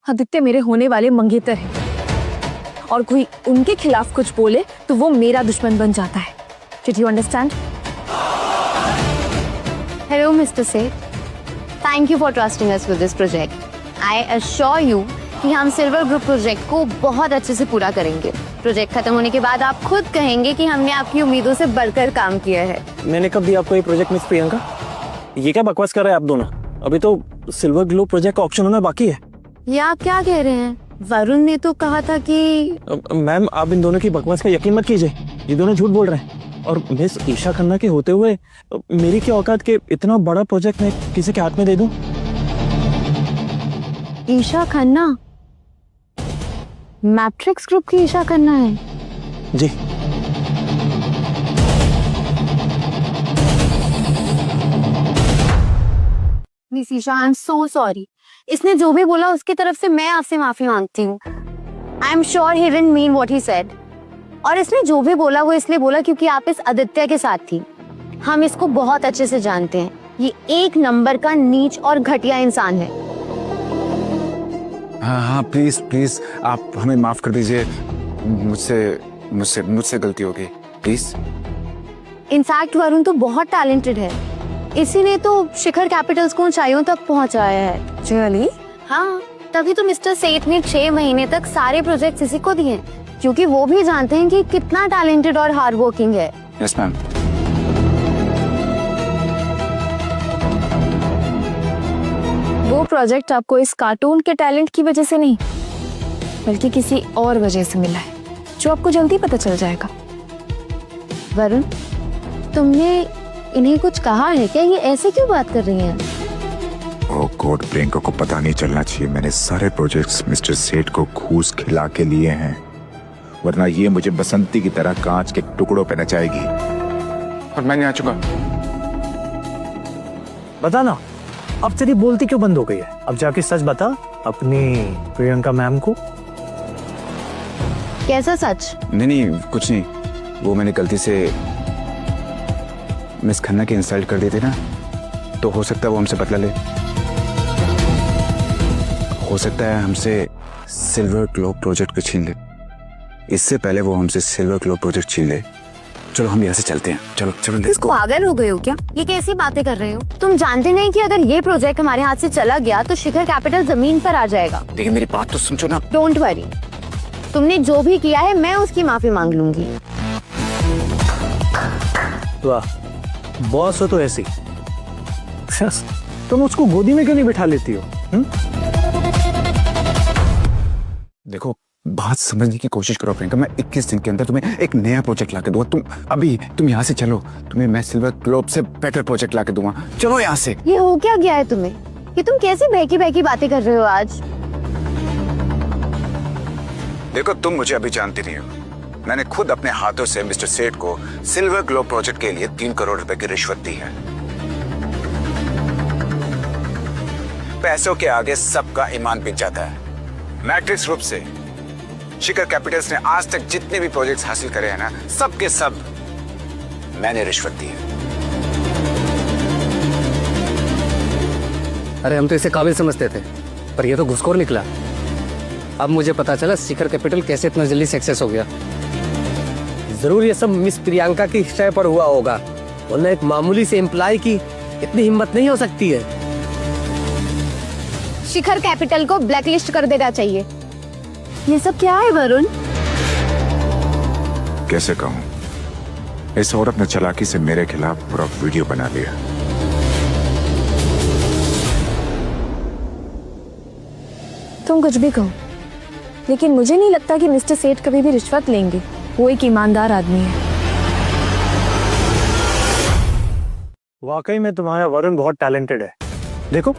आदित्य मेरे होने वाले मंगेतर हैं और कोई उनके खिलाफ कुछ बोले तो वो मेरा दुश्मन बन जाता है। Did you understand? Hello, Mr. Seth. Thank you for trusting us with this project. I assure you कि हम सिल्वर ग्रुप प्रोजेक्ट को बहुत अच्छे से पूरा करेंगे। प्रोजेक्ट खत्म होने के बाद आप खुद कहेंगे कि हमने आपकी उम्मीदों से बढ़कर काम किया है। मैंने कब दिया आपको ये प्रोजेक्ट मिस प्रियंका? ये क्या बकवास कर रहे हैं आप दोनों? अभी तो सिल्वर ग्लोब प्रोजेक्ट का ऑप्शन होना बाकी है। ये आप क्या कह रहे हैं? वरुण ने तो कहा था कि मैम आप इन दोनों की बकवास का यकीन मत कीजिए। ये दोनों झूठ बोल रहे हैं। और मिस ईशा खन्ना के होते हुए मेरी क्या औकात के इतना बड़ा प्रोजेक्ट मैं किसी के हाथ में दे दूं? ईशा खन्ना मैट्रिक्स ग्रुप की ईशा खन्ना है? जी। Miss Isha, I am so sorry. इसने जो भी बोला उसकी तरफ से मैं आपसे माफी मांगती हूँ। I am sure he didn't mean what he said. और इसने जो भी बोला वो इसलिए बोला क्योंकि आप इस आदित्य के साथ थी। हम इसको बहुत अच्छे से जानते हैं। ये एक नंबर का नीच और घटिया इंसान है। हाँ प्लीज प्लीज आप हमें माफ कर दीजिए। मुझसे गलती हो गई, प्लीज। इनफैक्ट वरुण तो बहुत टैलेंटेड है। इसी ने तो शिखर कैपिटल्स को ऊंचाइयों तक पहुंचाया है। Really? हाँ, तभी तो मिस्टर सेठ ने 6 महीने तक सारे प्रोजेक्ट्स इसी को दिए, क्योंकि वो भी जानते हैं कि कितना टैलेंटेड और हार्ड वर्किंग है। Yes ma'am. वो प्रोजेक्ट आपको इस कार्टून के टैलेंट की वजह से नहीं बल्कि किसी और वजह से मिला है, जो आपको जल्दी पता चल जाएगा। वरुण, तुमने इन्हें कुछ कहा है क्या? ये ऐसे क्यों बात कर रही हैं? ओह गॉड, प्रियंका को पता नहीं चलना चाहिए। मैंने सारे प्रोजेक्ट्स मिस्टर सेठ को घूस खिला के लिए हैं, वरना ये मुझे बसंती की तरह कांच के टुकड़ों पे नचाएगी। और मैं नहीं आ चुका। बता ना, अब तेरी बोलती क्यों बंद हो गई है? अब जाके सच बता अपनी प्रियंका मैम को। कैसा सच? नहीं कुछ नहीं। वो मैंने गलती से मिस खन्ना की इंसल्ट कर दी थी ना, तो हो सकता है वो हमसे बदला ले। हो सकता है हमसे सिल्वर ग्लोब प्रोजेक्ट को छीन ले। इससे पहले वो हमसे सिल्वर ग्लोब प्रोजेक्ट छीन ले। चलो हम यहाँ से चलते हैं। चलो चलो। इसको पागल हो गए हो क्या? ये कैसी बातें कर रहे हो? तुम जानते नहीं कि अगर ये प्रोजेक्ट हमारे हाथ से चला गया तो शिखर कैपिटल जमीन पर आ जाएगा। देखिए मेरी बात तो समझो ना। डोंट वरी, तुमने जो भी किया है मैं उसकी माफी मांग लूंगी। वाह, बॉस हो तो ऐसी। तुम उसको गोदी में क्यों नहीं बिठा लेती हो? देखो, बात समझने की कोशिश करो प्रियंका। मैं 21 दिन के अंदर तुम्हें एक नया प्रोजेक्ट ला के दूंगा। तुम यहाँ से चलो, तुम्हें मैं सिल्वर ग्लोब से बेटर प्रोजेक्ट ला के दूंगा। चलो यहाँ से। ये हो क्या गया है तुम्हें? ये तुम कैसी बहकी बहकी बातें कर रहे हो आज? देखो, तुम मुझे अभी जानती नहीं हो। मैंने खुद अपने हाथों से मिस्टर सेठ को सिल्वर ग्लोब प्रोजेक्ट के लिए 3 करोड़ रुपए की रिश्वत दी है। पैसों के आगे सबका ईमान बिक जाता है। मैट्रिक्स ग्रुप से शिखर कैपिटल्स ने आज तक जितने भी प्रोजेक्ट्स हासिल करे हैं ना, सब के सब मैंने रिश्वत दी है। अरे हम तो इसे काबिल समझते थे, पर ये तो घुसखोर निकला। अब मुझे पता चला शिखर कैपिटल कैसे इतना जल्दी सक्सेस हो गया। जरूर ये सब मिस प्रियंका की शय पर हुआ होगा, वरना एक मामूली से एम्प्लॉय की इतनी हिम्मत नहीं हो सकती है। शिखर कैपिटल को ब्लैकलिस्ट कर देना चाहिए। ये सब क्या है वरुण? कैसे कहूं, इस औरत ने चालाकी से मेरे खिलाफ पूरा वीडियो बना लिया। तुम कुछ भी कहो, लेकिन मुझे नहीं लगता कि मिस्टर सेठ कभी भी रिश्वत लेंगे। वो एक ईमानदार आदमी है। वाकई में तुम्हारा वरुण बहुत टैलेंटेड है। देखो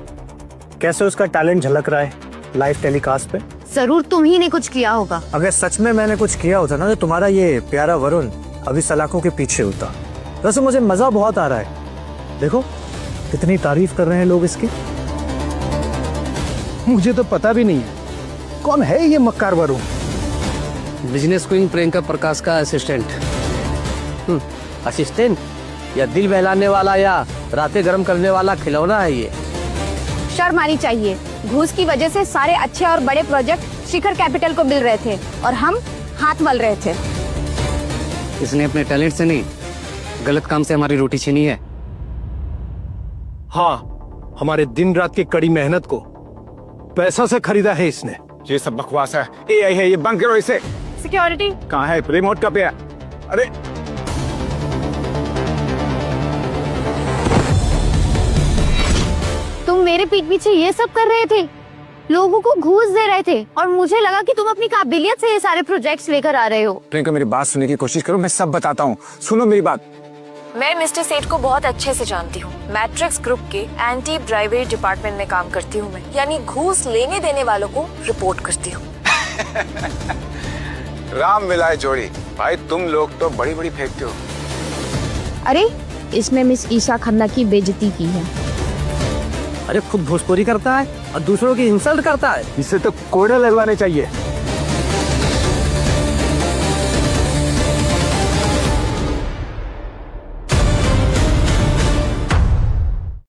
कैसे उसका टैलेंट झलक रहा है लाइव टेलीकास्ट पे। जरूर तुम ही ने कुछ किया होगा। अगर सच में मैंने कुछ किया होता ना, तो तुम्हारा ये प्यारा वरुण अभी सलाखों के पीछे होता। वैसे मुझे मजा बहुत आ रहा है। देखो कितनी तारीफ कर रहे हैं लोग इसकी। मुझे तो पता भी नहीं है कौन है ये मक्कार वरुण। बिजनेस क्वीन प्रियंका प्रकाश का असिस्टेंट। असिस्टेंट या दिल बहलाने वाला या रातें गर्म करने वाला खिलौना है ये। शर्म आनी चाहिए। घूस की वजह से सारे अच्छे और बड़े प्रोजेक्ट शिखर कैपिटल को मिल रहे थे और हम हाथ मल रहे थे। इसने अपने टैलेंट से नहीं, गलत काम से हमारी रोटी छीनी है। हाँ, हमारे दिन रात की कड़ी मेहनत को पैसा से खरीदा है इसने। ये सब बकवास है, AI है, ये बंद करो इसे। सिक्योरिटी कहाँ है? रिमोट का पे है। अरे तुम मेरे पीठ पीछे ये सब कर रहे थे, लोगों को घूस दे रहे थे, और मुझे लगा कि तुम अपनी काबिलियत से ये सारे प्रोजेक्ट्स लेकर आ रहे हो। प्रियंका, मेरी बात सुनने की कोशिश करो, मैं सब बताता हूँ। सुनो मेरी बात। मैं मिस्टर सेठ को बहुत अच्छे से जानती हूँ। मैट्रिक्स ग्रुप के एंटी ब्राइबरी डिपार्टमेंट में काम करती हूँ मैं, यानी घूस लेने देने वालों को रिपोर्ट करती हूँ। राम मिलाए जोड़ी। भाई तुम लोग तो बड़ी बड़ी फेंकते हो। अरे इसमें मिस ईशा खन्ना की बेइज्जती की है। अरे खुद भोजपुरी करता है और दूसरों की इंसल्ट करता है। इसे तो कोड़े लगवाने चाहिए।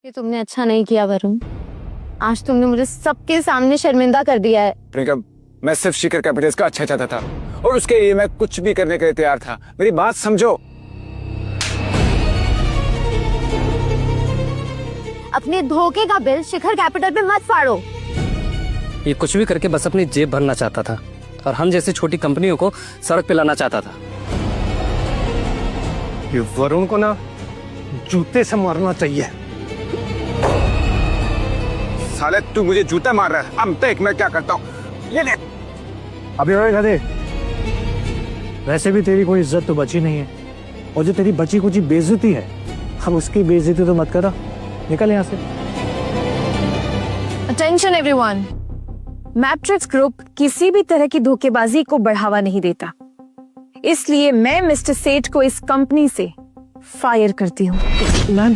ये तुमने अच्छा नहीं किया वरुण। आज तुमने मुझे सबके सामने शर्मिंदा कर दिया है। प्रियंका, मैं सिर्फ शिखर कैपिटल्स का अच्छा चाहता था और उसके लिए मैं कुछ भी करने के लिए तैयार था। मेरी बात समझो। अपने धोखे का बिल शिखर कैपिटल पे मत फाड़ो। ये कुछ भी करके बस अपनी जेब भरना चाहता था और हम जैसी छोटी कंपनियों को सड़क पे लाना चाहता था। ये वरुण को ना जूते से मारना चाहिए। साले तू मुझे जूता मार रहा है। अब देख मैं क्या करता हूँ। ये ले। अभी गधे, वैसे भी तेरी कोई इज्जत तो बची नहीं है, और जो तेरी बची कुछ बेइज्जती है, अब उसकी बेइज्जती तो मत करा। निकल यहाँ से। अटेंशन एवरीवन, मैट्रिक्स ग्रुप किसी भी तरह की धोखेबाजी को बढ़ावा नहीं देता, इसलिए मैं मिस्टर सेठ को इस कंपनी से फायर करती हूँ। मैम,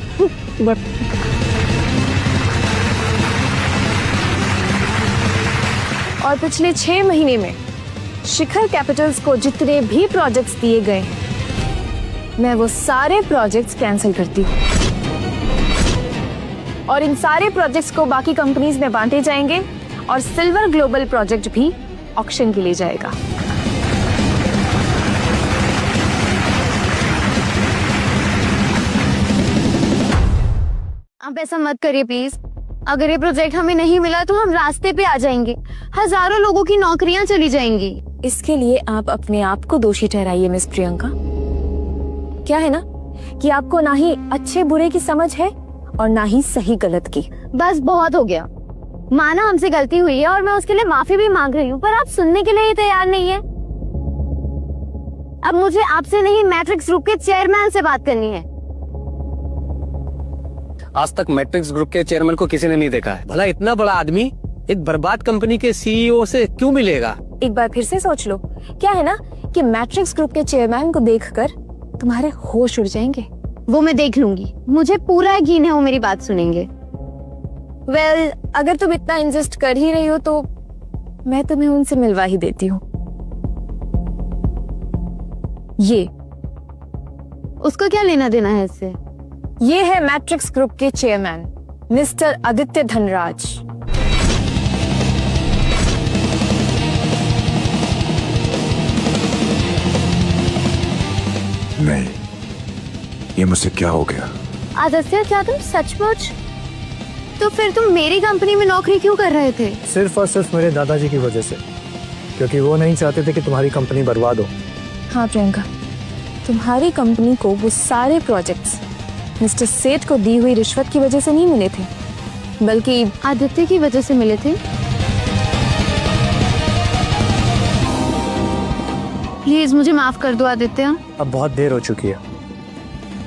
और पिछले 6 महीने में शिखर कैपिटल्स को जितने भी प्रोजेक्ट्स दिए गए हैं, मैं वो सारे प्रोजेक्ट्स कैंसिल करती हूँ और इन सारे प्रोजेक्ट्स को बाकी कंपनीज में बांटे जाएंगे और सिल्वर ग्लोबल प्रोजेक्ट भी ऑक्शन के लिए जाएगा। आप ऐसा मत करिए प्लीज। अगर ये प्रोजेक्ट हमें नहीं मिला तो हम रास्ते पे आ जाएंगे, हजारों लोगों की नौकरियां चली जाएंगी। इसके लिए आप अपने आप को दोषी ठहराइए मिस प्रियंका। क्या है ना कि आपको ना ही अच्छे बुरे की समझ है और ना ही सही गलत की। बस बहुत हो गया। माना हमसे गलती हुई है और मैं उसके लिए माफी भी मांग रही हूँ, पर आप सुनने के लिए ही तैयार नहीं है। अब मुझे आपसे नहीं, मैट्रिक्स ग्रुप के चेयरमैन से बात करनी है। आज तक मैट्रिक्स ग्रुप के चेयरमैन को किसी ने नहीं देखा है। भला इतना बड़ा आदमी एक बर्बाद कंपनी के सीईओ से क्यों मिलेगा? एक बार फिर से सोच लो। क्या है ना कि मैट्रिक्स ग्रुप के चेयरमैन को देखकर तुम्हारे होश उड़ जाएंगे। वो मैं देख लूंगी, मुझे पूरा यकीन है वो मेरी बात सुनेंगे। वेल, अगर तुम इतना इंसिस्ट कर ही रही हो तो मैं तुम्हें उनसे मिलवा ही देती हूँ। ये उसको क्या लेना देना है इससे? ये है मैट्रिक्स ग्रुप के चेयरमैन मिस्टर आदित्य धनराज। नहीं, ये मुझसे क्या हो गया? आदित्य, क्या तुम सचमुच? तो फिर तुम मेरी कंपनी में नौकरी क्यों कर रहे थे? सिर्फ और सिर्फ मेरे दादाजी की वजह से, क्योंकि वो नहीं चाहते थे कि तुम्हारी कंपनी बर्बाद हो। हाँ प्रियंका, तुम्हारी कंपनी को वो सारे प्रोजेक्ट्स मिस्टर सेठ को दी हुई रिश्वत की वजह से नहीं मिले थे, बल्कि आदित्य की वजह से मिले थे। प्लीज मुझे माफ कर दो आदित्य। अब बहुत देर हो चुकी है।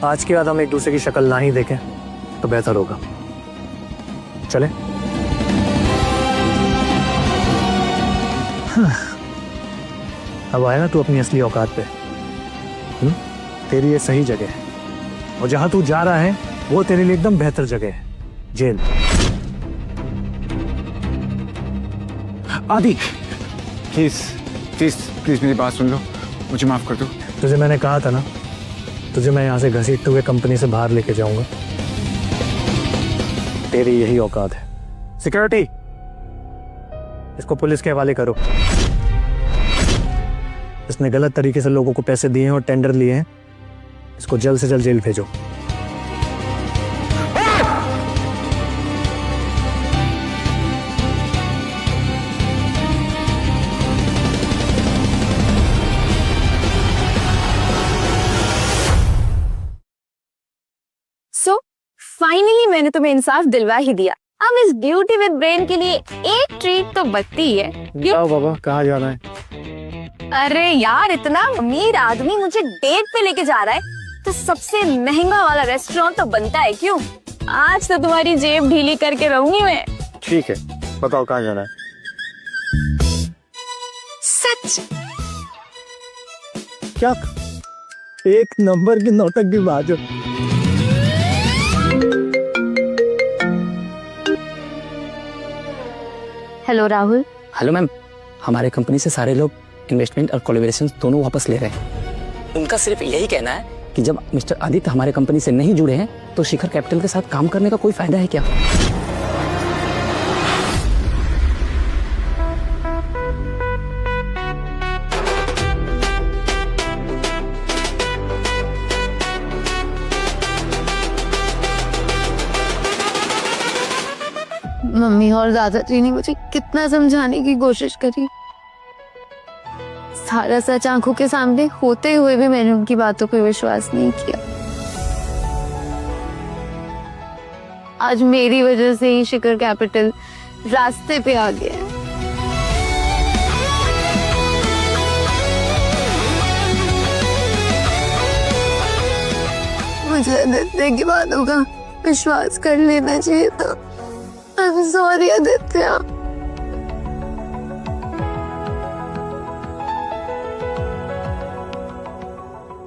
आज के बाद हम एक दूसरे की शक्ल ना ही देखें तो बेहतर होगा। चले? अब आया ना तू अपनी असली औकात पे। तेरी ये सही जगह है, और जहां तू जा रहा है वो तेरे लिए एकदम बेहतर जगह है, जेल। आदि, प्लीज प्लीज प्लीज मेरी बात सुन लो, मुझे माफ कर दो। तुझे मैंने कहा था ना, तुझे मैं यहाँ से घसीटते हुए कंपनी से बाहर लेके जाऊंगा। तेरी यही औकात है। सिक्योरिटी, इसको पुलिस के हवाले करो। इसने गलत तरीके से लोगों को पैसे दिए हैं और टेंडर लिए हैं। इसको जल्द से जल्द जेल भेजो। सो फाइनली मैंने तुम्हें इंसाफ दिलवा ही दिया। अब इस ब्यूटी विद ब्रेन के लिए एक ट्रीट तो बनती ही है। आओ बाबा, कहाँ जाना है? अरे यार, इतना अमीर आदमी मुझे डेट पे लेके जा रहा है तो सबसे महंगा वाला रेस्टोरेंट तो बनता है। क्यों? आज तो तुम्हारी जेब ढीली करके रहूंगी मैं। ठीक है, बताओ कहाँ जाना है? सच? क्या? एक नंबर की नौटंकी की बात हो। हेलो राहुल। हेलो मैम, हमारे कंपनी से सारे लोग इन्वेस्टमेंट और कोलैबोरेशन दोनों वापस ले रहे हैं। उनका सिर्फ यही कहना है कि जब मिस्टर आदित्य हमारे कंपनी से नहीं जुड़े हैं तो शिखर कैपिटल के साथ काम करने का कोई फायदा है क्या? मम्मी और दादाजी ने मुझे कितना समझाने की कोशिश करी। सारा सच आंखों के सामने होते हुए भी मैंने उनकी बातों पर विश्वास नहीं किया। आज मेरी वजह से ही शिखर कैपिटल रास्ते पे आ गया है। मुझे आदित्य की बातों का विश्वास कर लेना चाहिए था। I'm sorry, Aditya.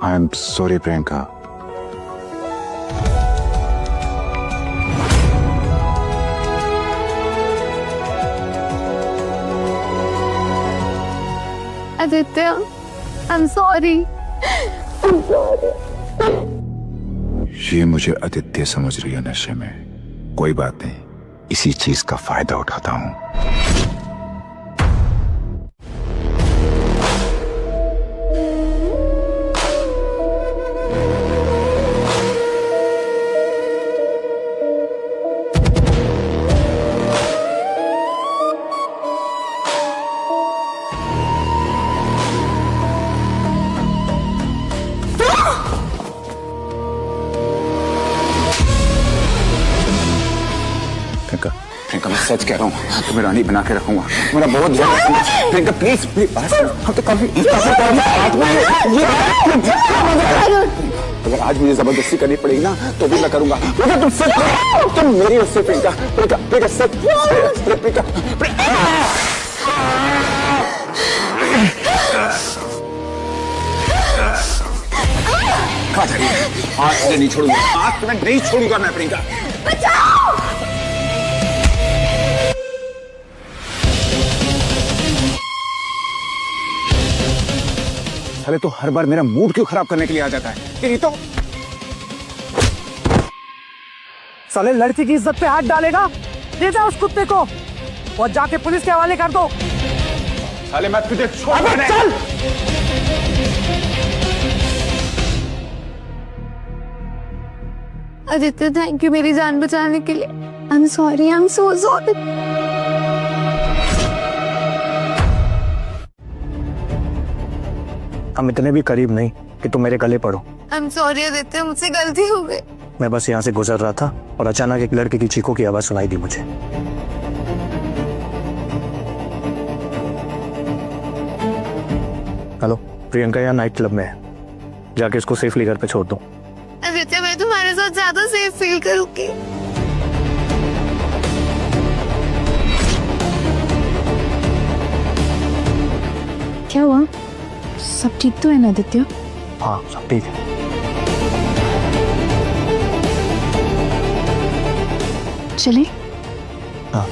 I am sorry, Priyanka. Aditya, I'm sorry. I'm sorry. ये मुझे आदित्य समझ रही है नशे में। कोई बात नहीं, इसी चीज का फायदा उठाता हूं। प्रियंका मैं सच कह रहा हूँ, तुम्हें रानी बना के रखूंगा, मेरा बहुत ध्यान रखूंगा। प्रियंका प्लीज प्लीज बात करो। हम तो काफी अगर आज मुझे जबरदस्ती करनी पड़ेगी ना तो भी मैं करूंगा, मगर तुम सच करो, तुम मेरी उससे प्रियंका प्रियंका प्रियंका सच प्रियंका कहाँ जा रही है? आज तुम्हें नहीं छोड़ूंगा, आज तुम्हें नहीं छोड़ूंगा मैं प्रियंका। साले तो हर बार मेरा मूड क्यों खराब करने के लिए आ जाता है? ये तो साले लड़की की इज्जत पे हाथ डालेगा, ले जा उस कुत्ते को और जाके पुलिस के हवाले कर दो। साले मैं तुझे छोड़ चल। आदित्य थैंक यू मेरी जान बचाने के लिए। I am sorry, I am so sorry. हम इतने भी करीब नहीं कि तुम मेरे गले पड़ो। आई एम सॉरी आदित्य, मुझसे गलती हो गई। मैं बस यहाँ से गुजर रहा था और अचानक एक लड़के की चीखों की आवाज सुनाई दी मुझे। हेलो, प्रियंका यहाँ नाइट क्लब में है, जाके इसको सेफली घर पे छोड़ दो। आदित्य मैं तुम्हारे साथ ज्यादा सेफ फील करूंगी। क्या हुआ? सब ठीक तो है ना आदित्य? हाँ सब ठीक है। चले? हाँ।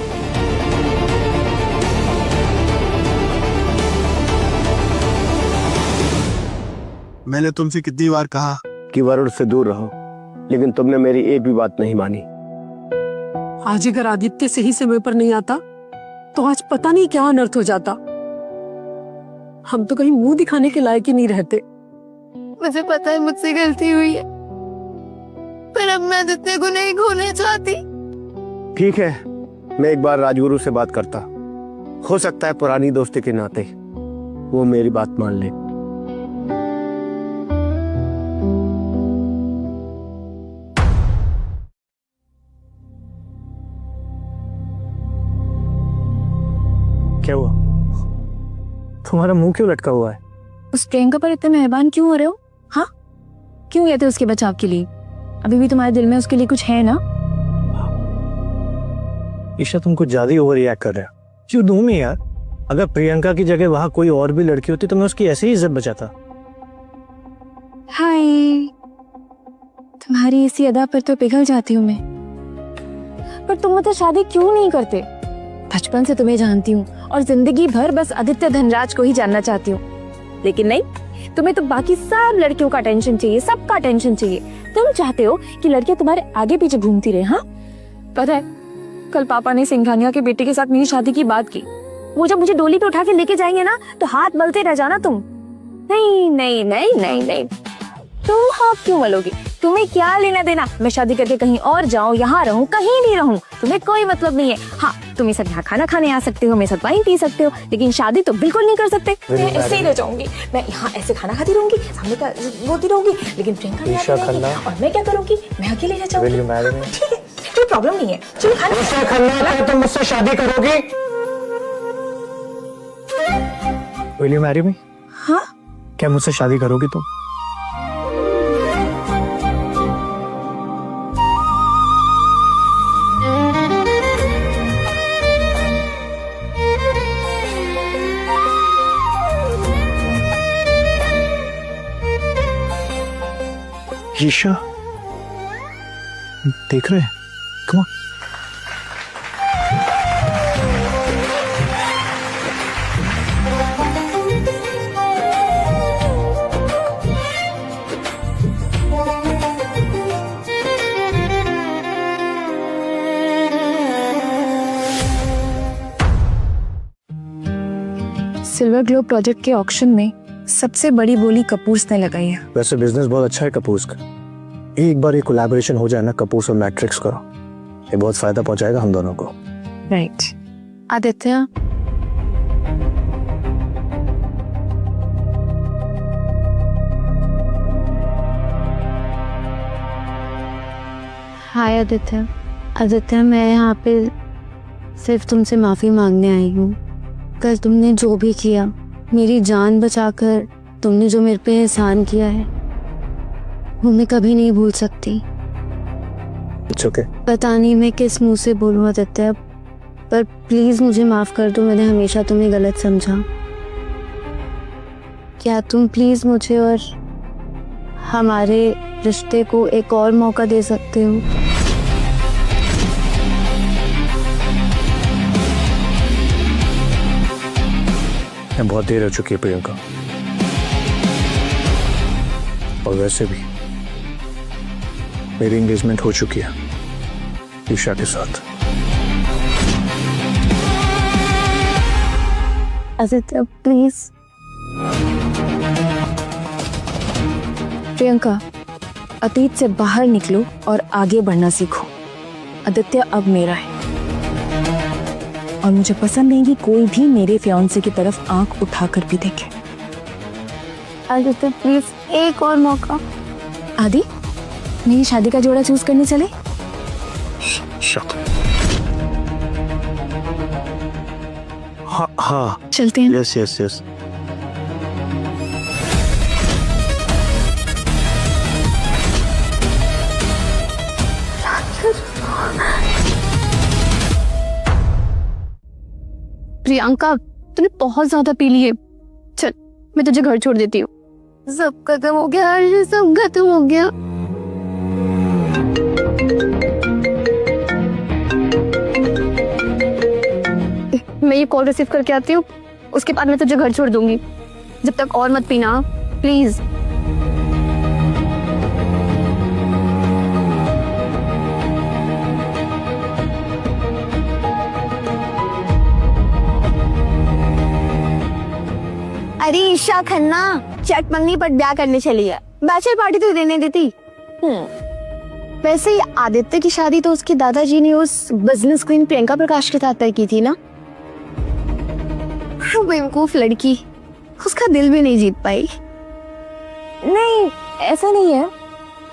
मैंने तुमसे कितनी बार कहा कि वरुण से दूर रहो, लेकिन तुमने मेरी एक भी बात नहीं मानी। आज अगर आदित्य सही समय पर नहीं आता तो आज पता नहीं क्या अनर्थ हो जाता। हम तो कहीं मुंह दिखाने के लायक ही नहीं रहते। मुझे पता है मुझसे गलती हुई है, पर अब मैं आदित्य को नहीं खोना चाहती। ठीक है, मैं एक बार राजगुरु से बात करता, हो सकता है पुरानी दोस्ती के नाते वो मेरी बात मान ले। क्या हुआ? तुम्हारा मुंह क्यों लटका हुआ है? उस प्रियंका पर इतने मेहरबान क्यों हो रहे हो? हाँ, क्यों गए थे उसके बचाव के लिए? अभी भी तुम्हारे दिल में उसके लिए कुछ है ना? ईशा तुम कुछ ज्यादा ओवर रिएक्ट कर रहे हो। क्यों दूं मैं यार? अगर प्रियंका की जगह वहां कोई और भी लड़की होती तो मैं उसकी ऐसे ही इज्जत बचाता। हाय, तुम्हारी इसी अदा पर तो पिघल जाती हूँ मैं। पर तुम मुझसे शादी क्यों नहीं करते? बचपन से तुम्हें जानती हूँ और जिंदगी भर बस आदित्य धनराज को ही जानना चाहती हूँ, लेकिन नहीं, तुम्हें तो बाकी सब लड़कियों का अटेंशन चाहिए, सबका अटेंशन चाहिए। तुम चाहते हो कि लड़कियां तुम्हारे आगे पीछे घूमती रहे। हाँ, पता है कल पापा ने सिंघानिया के बेटे के साथ मेरी शादी की बात की। वो जब मुझे डोली पे उठा के लेके जाएंगे ना तो हाथ मलते रह जाना तुम। नहीं नहीं नहीं नहीं नहीं, तुम हाथ क्यों मलोगी? तुम्हें क्या लेना देना? मैं शादी करके कहीं और जाऊं, यहाँ रहूं, कहीं नहीं रहूं, तुम्हें कोई मतलब नहीं है। हाँ, तुम सब यहाँ खाना खाने आ सकते हो, मेरे साथ वाइन पी सकते हो, लेकिन शादी तो बिल्कुल नहीं कर सकते। मैं ऐसे ही रह जाऊंगी, मैं यहाँ ऐसे खाना खाती रहूंगी, सामने का बोलती रहूंगी, लेकिन प्रियंका नहीं आती रहेगी। और मैं क्या करूंगी? मैं अकेले रह जाऊंगी। ठीक है, कोई प्रॉब्लम नहीं है। चलो खाना। तुम मुझसे शादी करोगी? Will you marry me? हाँ, क्या मुझसे शादी करोगी तुम? ईशा देख रहे हैं? Come on. Silver Globe project के ऑक्शन में सबसे बड़ी बोली कपूर्स ने लगाई है। वैसे बिजनेस बहुत अच्छा है कपूर्स का। एक बार ये कोलैबोरेशन हो जाए ना कपूर्स और मैट्रिक्स का, ये बहुत फायदा पहुंचाएगा हम दोनों को। राइट। आदित्य, हाय आदित्य। आदित्य मैं यहाँ पे सिर्फ तुमसे माफी मांगने आई हूँ। कल तुमने जो भी किया, मेरी जान बचाकर तुमने जो मेरे पे एहसान किया है, वो मैं कभी नहीं भूल सकती। It's okay. पता नहीं मैं किस मुंह से बोलूँ आदित्य, पर प्लीज मुझे माफ कर दो, मैंने हमेशा तुम्हें गलत समझा। क्या तुम प्लीज मुझे और हमारे रिश्ते को एक और मौका दे सकते हो? बहुत देर हो चुकी है प्रियंका, और वैसे भी मेरी एंगेजमेंट हो चुकी है ईशा के साथ। आदित्य प्लीज। प्रियंका, अतीत से बाहर निकलो और आगे बढ़ना सीखो। आदित्य अब मेरा है और मुझे पसंद नहीं कि कोई भी मेरे फियांसे की तरफ आंख उठाकर भी देखे। आदित्य प्लीज एक और मौका। आदि, मेरी शादी का जोड़ा चूज करने चले? हाँ चलते हैं। Yes yes yes. प्रियंका, तूने बहुत ज्यादा पी ली है। चल, मैं तुझे घर छोड़ देती हूँ। सब खत्म हो गया, सब खत्म हो गया। मैं ये कॉल रिसीव करके आती हूँ, उसके बाद मैं तुझे घर छोड़ दूंगी। जब तक और मत पीना प्लीज। अरे ईशा खन्ना चट मंगनी पर ब्याह करने चली है, बैचलर पार्टी तो देने देती। वैसे ही आदित्य की शादी तो उसके दादाजी ने उस बिजनेस क्वीन प्रियंका प्रकाश के साथ तय की थी ना। बेवकूफ लड़की, उसका दिल भी नहीं जीत पाई। नहीं, ऐसा नहीं है।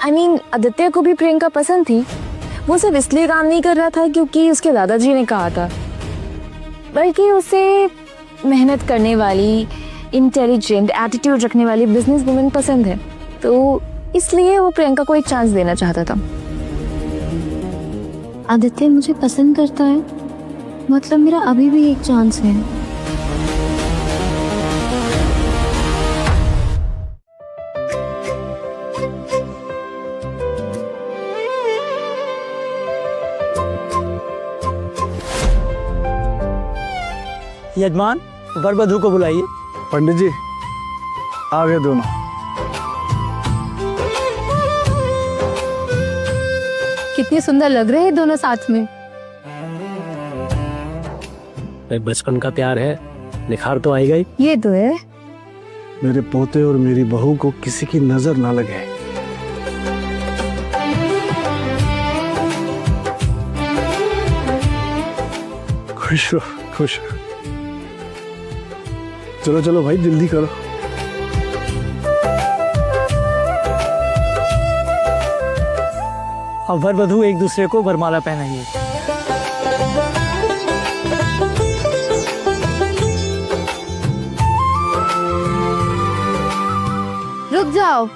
I mean, आदित्य को भी प्रियंका पसंद थी। वो सिर्फ इसलिए काम नहीं कर रहा था क्योंकि उसके दादाजी ने कहा था, बल्कि उसे मेहनत करने वाली, इंटेलिजेंट, एटीट्यूड रखने वाली बिजनेस वुमेन पसंद है, तो इसलिए वो प्रियंका को एक चांस देना चाहता था। आदित्य मुझे पसंद करता है, मतलब मेरा अभी भी एक चांस है। यजमान, वर वधू को बुलाइए। पंडित जी आ गए दोनों। कितने सुंदर लग रहे हैं दोनों साथ में। बचपन का प्यार है, निखार तो आएगा ही। ये तो है। मेरे पोते और मेरी बहू को किसी की नजर ना लगे। खुश रहो, खुश रहो। चलो चलो भाई, जल्दी करो। अब वर वधू एक दूसरे को वरमाला पहनाइए। रुक जाओ।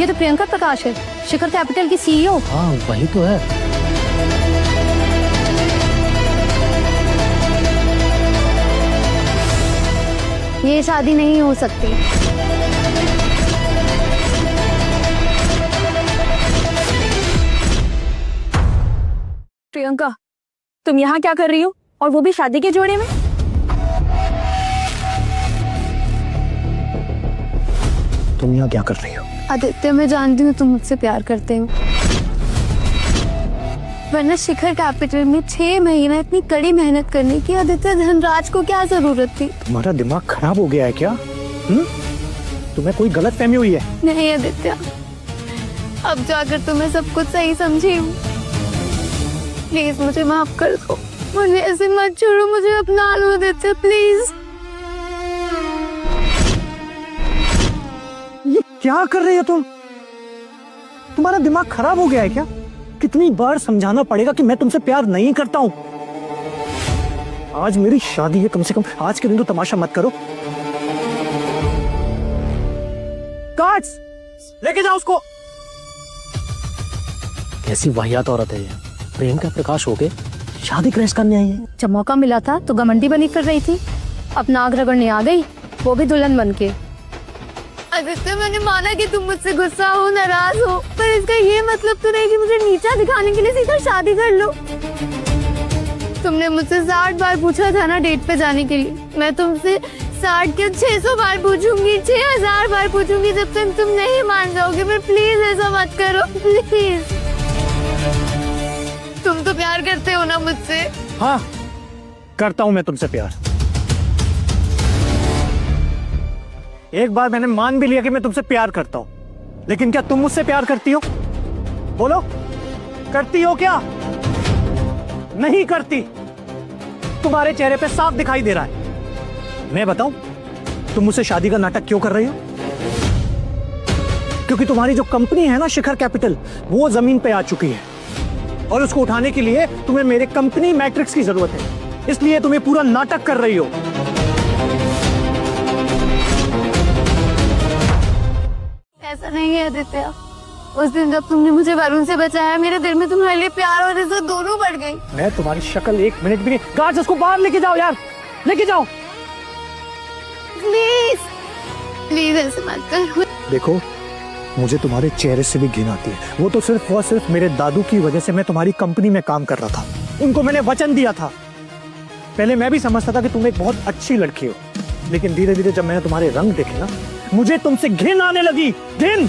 ये तो प्रियंका प्रकाश है, शिखर कैपिटल की सीईओ। हाँ वही तो है। ये शादी नहीं हो सकती। प्रियंका, तुम यहाँ क्या कर रही हो, और वो भी शादी के जोड़े में? तुम यहाँ क्या कर रही हो? आदित्य, मैं जानती हूँ तुम मुझसे प्यार करते हो, वरना शिखर कैपिटल में 6 महीना इतनी कड़ी मेहनत करने की आदित्य धनराज को क्या जरूरत थी? तुम्हारा दिमाग खराब हो गया है क्या? तुम्हें कोई गलत फहमी हुई है? नहीं आदित्य, अब जाकर तो मैं सब कुछ सही समझी हूँ। प्लीज मुझे माफ कर दो। मुझे ऐसे मत छोड़ो, मुझे अपना लो देते प्लीज। ये क्या कर रही हो तुम? तुम्हारा दिमाग खराब हो गया है क्या? कितनी बार समझाना पड़ेगा कि मैं तुमसे प्यार नहीं करता हूं? आज मेरी शादी है, कम से कम आज के दिन तो तमाशा मत करो। कार्ड्स लेके जाओ उसको। कैसी वाहियात औरत है ये। प्रियंका प्रकाश हो के शादी क्रैश करने आई है। जब मौका मिला था तो घमंडी बनी फिर रही थी, अपना आग रगड़ने आ गई, वो भी दुल्हन बन के। आदित्य, मैंने माना कि तुम मुझसे गुस्सा हो, नाराज हो, पर इसका ये मतलब तो नहीं कि मुझे नीचा दिखाने के लिए सीधा शादी कर लो। तुमने मुझसे 60 बार पूछा था ना डेट पे जाने के लिए, मैं तुमसे 60 के 600 बार पूछूंगी, 6000 बार पूछूंगी, जब तक तुम नहीं मान जाओगे। पर प्लीज ऐसा मत करो, प्लीज। तुम तो प्यार करते हो ना मुझसे? हाँ, करता हूं मैं तुमसे प्यार। एक बार मैंने मान भी लिया कि मैं तुमसे प्यार करता हूं, लेकिन क्या तुम मुझसे प्यार करती हो? बोलो, करती हो क्या? नहीं करती। तुम्हारे चेहरे पे साफ दिखाई दे रहा है। मैं बताऊं, तुम मुझसे शादी का नाटक क्यों कर रही हो? क्योंकि तुम्हारी जो कंपनी है ना, शिखर कैपिटल, वो जमीन पे आ चुकी है और उसको उठाने के लिए तुम्हें मेरे कंपनी मैट्रिक्स की जरूरत है। इसलिए तुम ये पूरा नाटक कर रही हो। ऐसा नहीं है आदित्य, उस दिन जब तुमने मुझे वरुण से बचाया, मेरे दिल में तुम्हारे लिए प्यार और इज्जत दोनों बढ़ गई। मैं तुम्हारी शक्ल एक मिनट भी नहीं। गार्ड्स, उसको बाहर लेके जाओ यार, लेके जाओ। प्लीज प्लीज ऐसे मत करो। देखो, मुझे तुम्हारे चेहरे से भी घिन आती है। वो तो सिर्फ और सिर्फ मेरे दादू की वजह से मैं तुम्हारी कंपनी में काम कर रहा था। उनको मैंने वचन दिया था। पहले मैं भी समझता था कि तुम एक बहुत अच्छी लड़की हो, लेकिन धीरे धीरे जब मैंने तुम्हारे रंग देखे ना, मुझे तुमसे घिन आने लगी। घिन।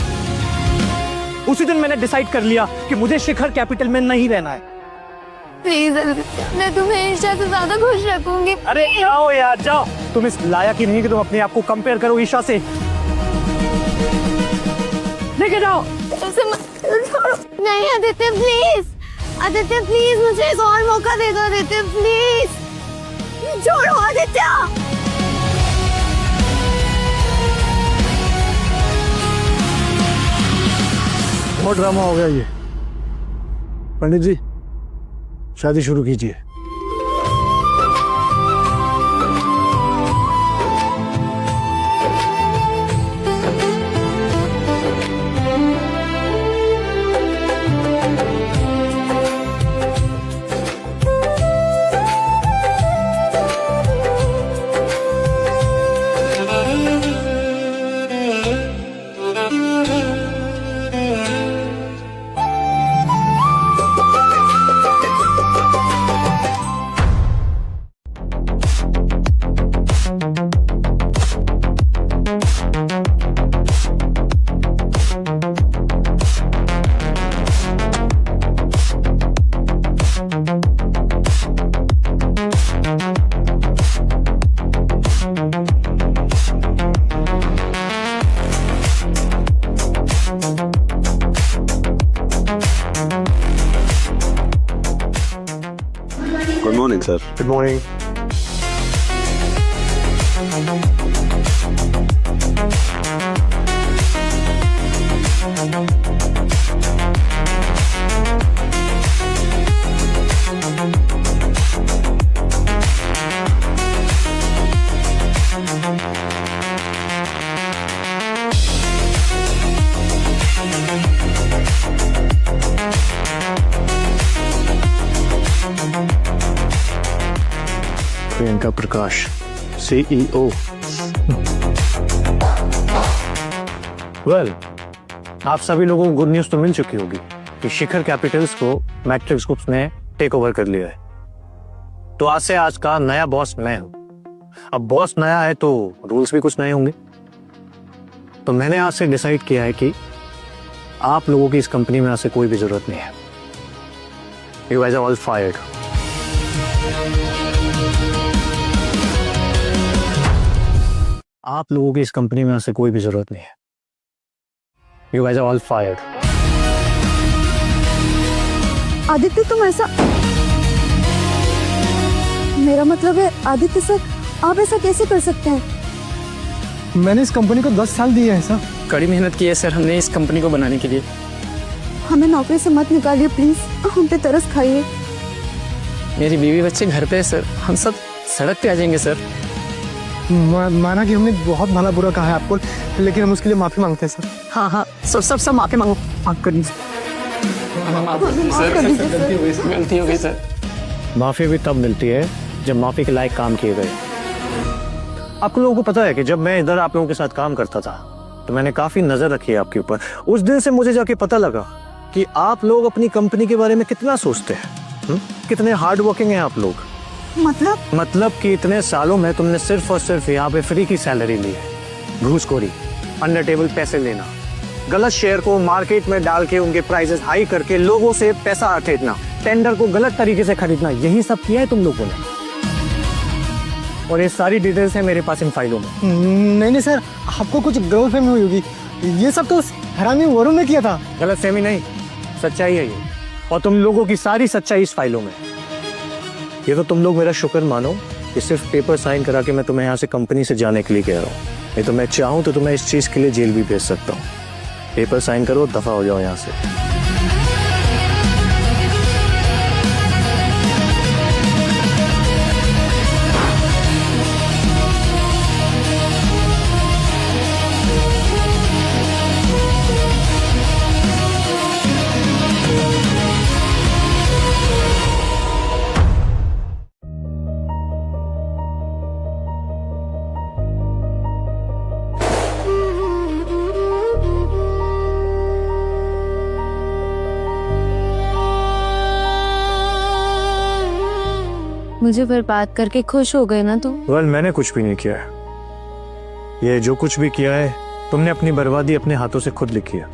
उसी दिन मैंने डिसाइड कर लिया कि मुझे शिखर कैपिटल में नहीं रहना है। प्लीज आदित्य, मैं तुम्हें ईशा से ज्यादा खुश रखूंगी। अरे जाओ यार, जाओ। तुम इस लायक ही नहीं कि तुम अपने आप को कंपेयर करो ईशा से। लेके जाओ। ऐसे मत छोड़ो। नहीं आदित्य, प्लीज आदित्य, प्लीज मुझे एक और मौका दे दो आदित्य, प्लीज। छोड़ो आदित्य। बहुत ड्रामा हो गया ये। पंडित जी, शादी शुरू कीजिए। Good morning sir. Good morning. Priyanka Prakash, CEO। Well, आप सभी लोगों को गुड न्यूज तो मिल चुकी होगी कि शिखर कैपिटल्स को मैट्रिक्स ग्रुप्स ने टेक ओवर कर लिया है। तो आज से आज का नया बॉस मैं हूं। अब बॉस नया है तो रूल्स भी कुछ नए होंगे। तो मैंने आज से डिसाइड किया है कि आप लोगों की इस कंपनी में आज से कोई भी जरूरत नहीं है। You guys are all fired. आप लोगों की इस कंपनी में आज से कोई भी जरूरत नहीं है। You guys are all fired. Aditya, तुम ऐसा मेरा मतलब है आदित्य सर, आप ऐसा कैसे कर सकते हैं? मैंने इस कंपनी को 10 साल दिए हैं सर। कड़ी मेहनत की है सर हमने इस कंपनी को बनाने के लिए। हमें नौकरी से मत निकालिए प्लीज, हम पे तरस खाइए। मेरी बीवी बच्चे घर पे है सर, हम सब सड़क पे आ जाएंगे सर। माना कि हमने बहुत भला बुरा कहा है आपको, लेकिन हम उसके लिए माफी मांगते हैं सर। हाँ हाँ, सब माफी मांगो। आप कर गलती हो गई सर। माफी भी तब मिलती है जब माफी के लायक काम किए गए। आप लोगों को पता है कि जब मैं इधर आप लोगों के साथ काम करता था तो मैंने काफी नजर रखी है आपके ऊपर। उस दिन से मुझे जाके पता लगा कि आप लोग अपनी कंपनी के बारे में कितना सोचते हैं, कितने हार्ड वर्किंग हैं आप लोग। मतलब कि इतने सालों में तुमने सिर्फ और सिर्फ यहाँ पे फ्री की सैलरी ली है। घूसखोरी, अंडर टेबल पैसे लेना, गलत शेयर को मार्केट में डाल के उनके प्राइसेस हाई करके लोगों से पैसा अठेतना, टेंडर को गलत तरीके से खरीदना, यही सब किया है तुम लोगों ने। और ये सारी डिटेल्स है मेरे पास इन फाइलों में। नहीं सर, आपको कुछ गलतफहमी हुई होगी, ये सब तो उस हरामी वरुण ने किया था। गलतफहमी नहीं, सच्चाई है ये, और तुम लोगों की सारी सच्चाई इस फाइलों में। ये तो तुम लोग मेरा शुक्र मानो कि सिर्फ पेपर साइन करा के मैं तुम्हें यहाँ से कंपनी से जाने के लिए कह रहा हूँ। नहीं तो मैं चाहूँ तो तुम्हें इस चीज के लिए जेल भी भेज सकता हूँ। पेपर साइन करो, दफा हो जाओ यहाँ से। मुझे बर्बाद करके खुश हो गए ना तुम? वेल, मैंने कुछ भी नहीं किया है। ये जो कुछ भी किया है तुमने अपनी बर्बादी अपने हाथों से खुद लिखी है।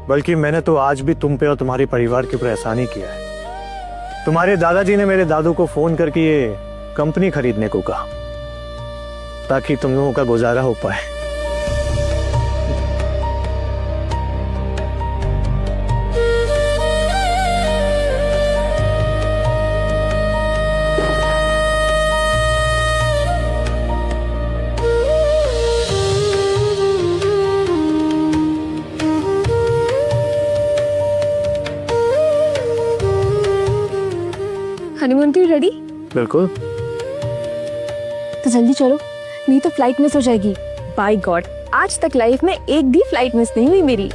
बल्कि मैंने तो आज भी तुम पे और तुम्हारे परिवार के ऊपर एहसान ही किया है। तुम्हारे दादाजी ने मेरे दादू को फोन करके ये कंपनी खरीदने को कहा ताकि तुम लोगों का गुजारा हो पाए। हनीमून के लिए रेडी? बिल्कुल। तो जल्दी चलो, नहीं तो फ्लाइट मिस हो जाएगी। बाय गॉड, आज तक लाइफ में एक भी फ्लाइट मिस नहीं हुई मेरी।